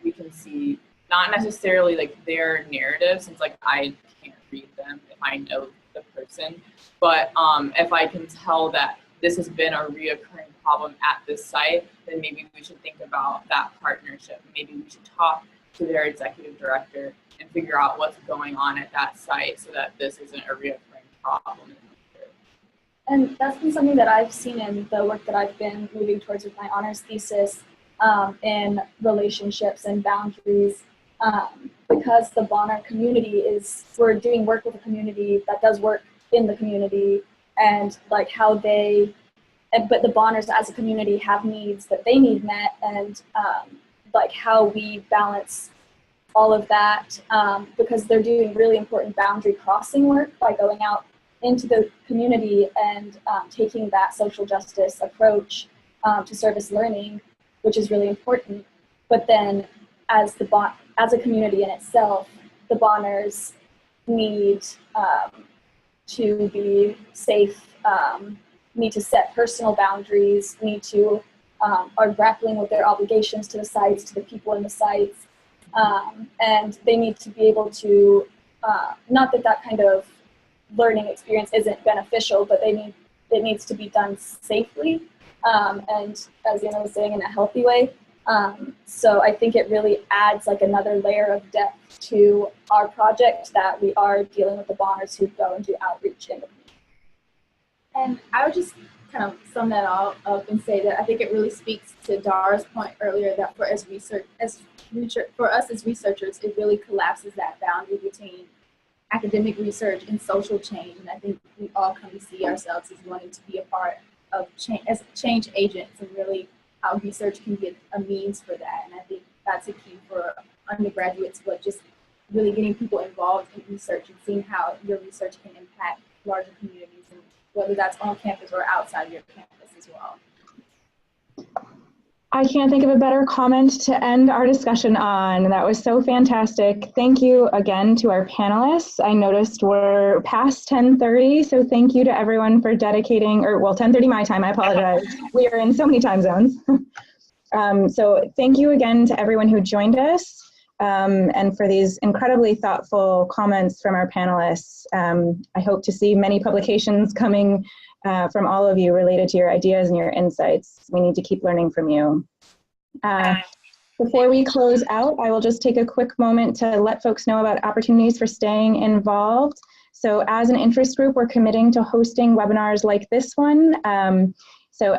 K: we can see not necessarily like their narrative, since like I can't read them if I know the person, but if I can tell that this has been a reoccurring problem at this site, then maybe we should think about that partnership. Maybe we should talk to their executive director and figure out what's going on at that site so that this isn't a reoccurring problem.
D: And that's been something that I've seen in the work that I've been moving towards with my honors thesis, in relationships and boundaries, because the Bonner community we're doing work with a community that does work in the community, and like how but the Bonners as a community have needs that they need met, and like how we balance all of that, because they're doing really important boundary crossing work by going out into the community and taking that social justice approach to service learning, which is really important. But then as a community in itself, the Bonners need to be safe, need to set personal boundaries, are grappling with their obligations to the sites, to the people in the sites, and they need to be able to, not that kind of learning experience isn't beneficial, but it needs to be done safely, and as Yana was saying, in a healthy way. So I think it really adds like another layer of depth to our project, that we are dealing with the Bonners who go and do outreach in the community.
C: And I would just kind of sum that all up and say that I think it really speaks to Dara's point earlier, that for us as researchers, it really collapses that boundary between academic research and social change. And I think we all come to see ourselves as wanting to be a part of change, as change agents, and really how research can be a means for that. And I think that's a key for undergraduates, but just really getting people involved in research and seeing how your research can impact larger communities, and whether that's on campus or outside your campus as well.
A: I can't think of a better comment to end our discussion on. That was so fantastic. Thank you again to our panelists. I noticed we're past 10:30, so thank you to everyone for dedicating, or well, 10:30 my time, I apologize. We are in so many time zones. So thank you again to everyone who joined us, and for these incredibly thoughtful comments from our panelists. I hope to see many publications coming from all of you related to your ideas and your insights. We need to keep learning from you. Before we close out, I will just take a quick moment to let folks know about opportunities for staying involved. So as an interest group, we're committing to hosting webinars like this one. So